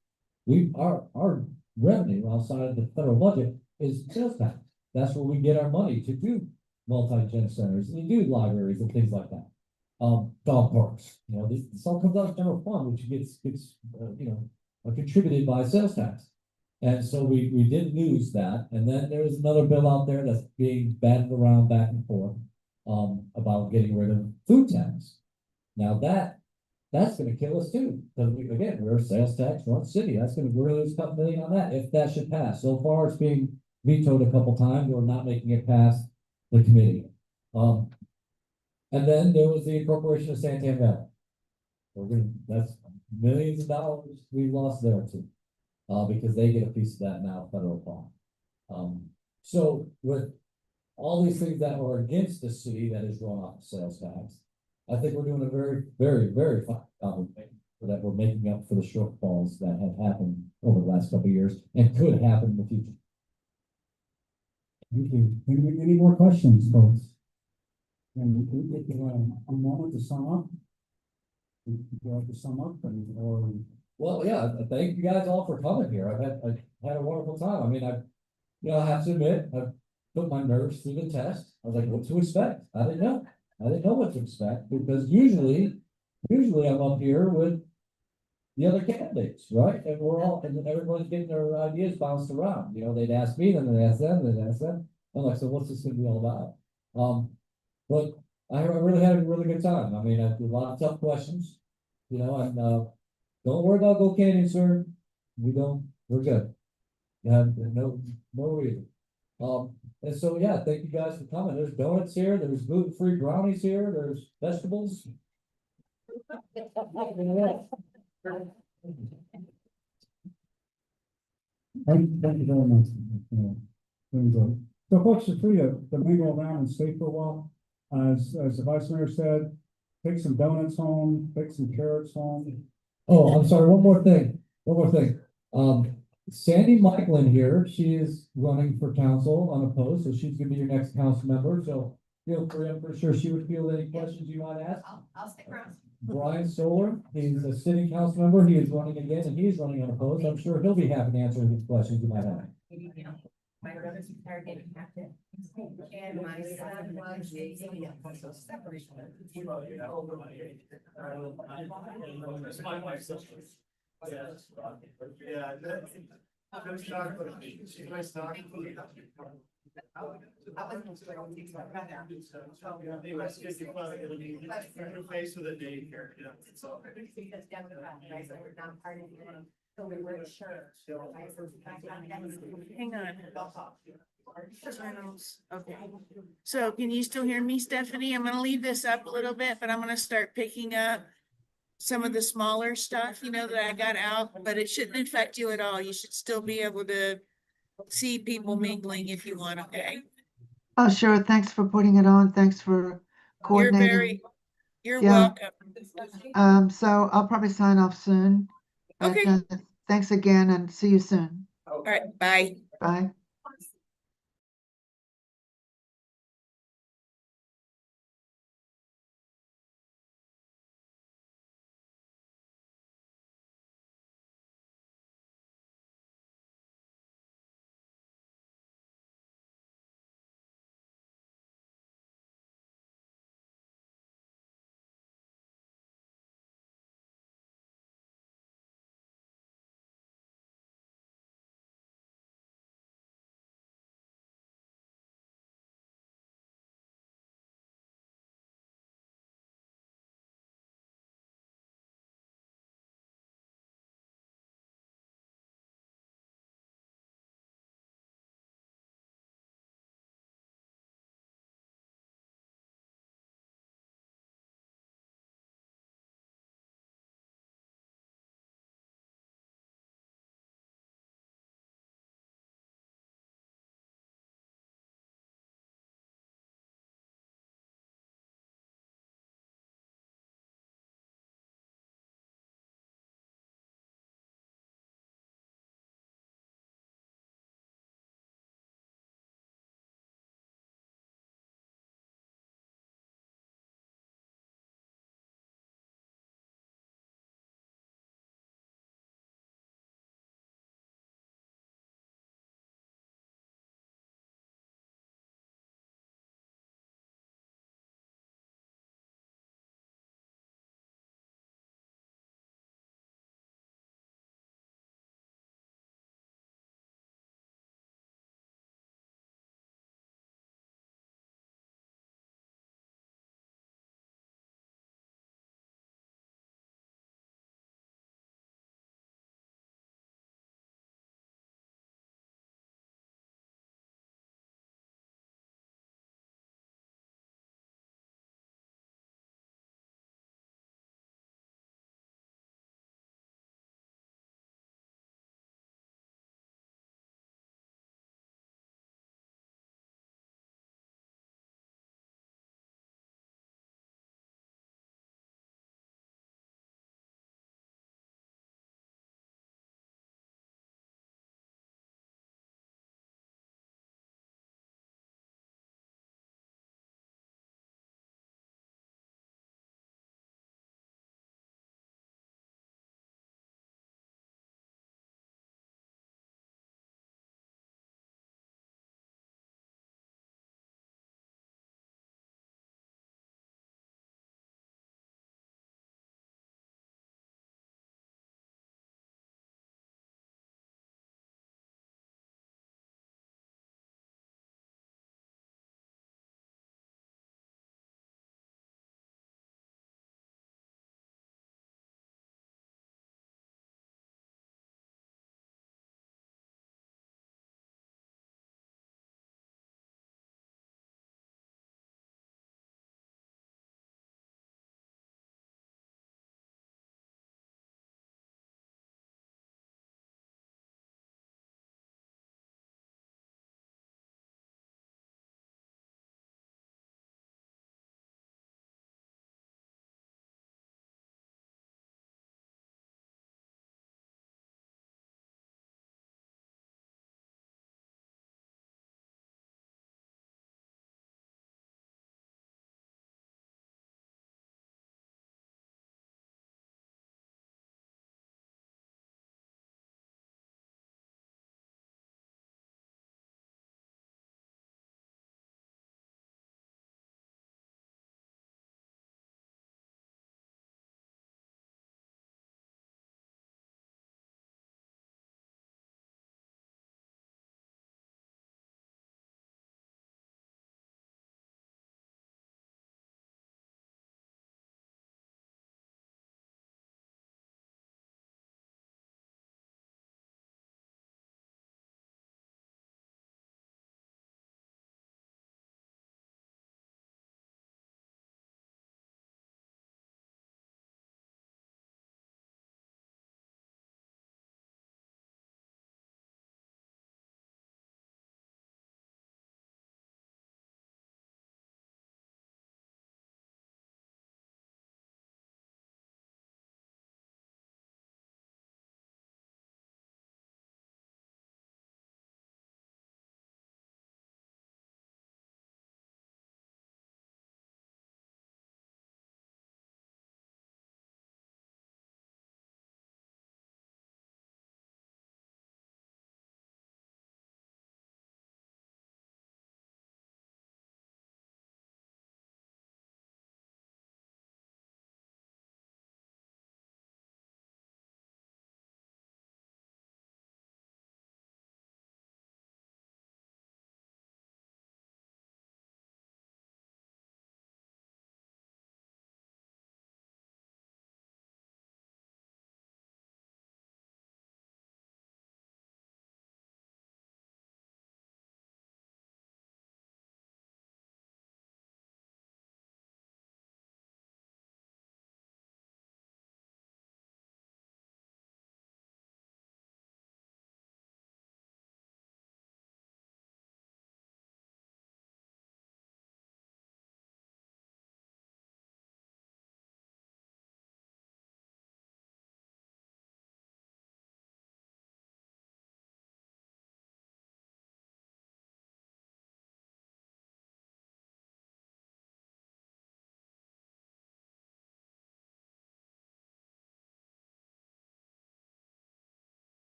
Our revenue outside of the federal budget is sales tax. That's where we get our money to do multi-gen centers, and do libraries and things like that. Dog parks, you know, this all comes out of general fund, which gets contributed by sales tax. And so we did lose that. And then there was another bill out there that's being batted around back and forth about getting rid of food tax. Now that's going to kill us too. Because we're a sales tax run city. We're going to lose a couple million on that if that should pass. So far, it's being vetoed a couple times. We're not making it past the committee. And then there was the incorporation of Santan Valley. That's millions of dollars we lost there too. Because they get a piece of that now, federal fund. So with all these things that are against the city that is run off of sales tax, I think we're doing a very, very, very fine job that we're making up for the shortfalls that have happened over the last couple of years and could happen in the future. Thank you. Any more questions, folks? And if you want a moment to sum up? Would you like to sum up or? Well, yeah, thank you guys all for coming here. I've had a wonderful time. I mean, I have to admit, I've put my nerves through the test. I was like, what to expect? I didn't know what to expect, because usually I'm up here with the other candidates, right? And everyone's getting their ideas bounced around. You know, they'd ask me, then they'd ask them, then they'd ask them. I'm like, so what's this gonna be all about? But I really had a really good time. I mean, I did a lot of tough questions, you know, and don't worry about Go Canyon, sir. We're good. Yeah, no reason. And so, yeah, thank you guys for coming. There's donuts here, there's gluten-free brownies here, there's vegetables. Thank you very much. So folks are free to mingle around and stay for a while. As the vice mayor said, take some donuts home, take some carrots home. Oh, I'm sorry, one more thing. Sandy Michelin here, she is running for council unopposed, so she's gonna be your next council member, so feel free, I'm pretty sure she would field any questions you might ask. I'll stick around. Brian Solar, he's a sitting council member, he is running again, and he's running unopposed, I'm sure he'll be happy to answer any questions you might have. My brother's interrogating captain. And my son was so separation. Face with a name here, yeah. It's all because down the road, guys, we're not part of it. Hang on. Channels, okay. So can you still hear me, Stephanie? I'm gonna leave this up a little bit, but I'm gonna start picking up some of the smaller stuff, you know, that I got out, but it shouldn't affect you at all. You should still be able to see people mingling if you want, okay? Oh, sure. Thanks for putting it on. Thanks for coordinating. You're Yeah. welcome. So I'll probably sign off soon. But, Okay. thanks again and see you soon. All right, bye. Bye.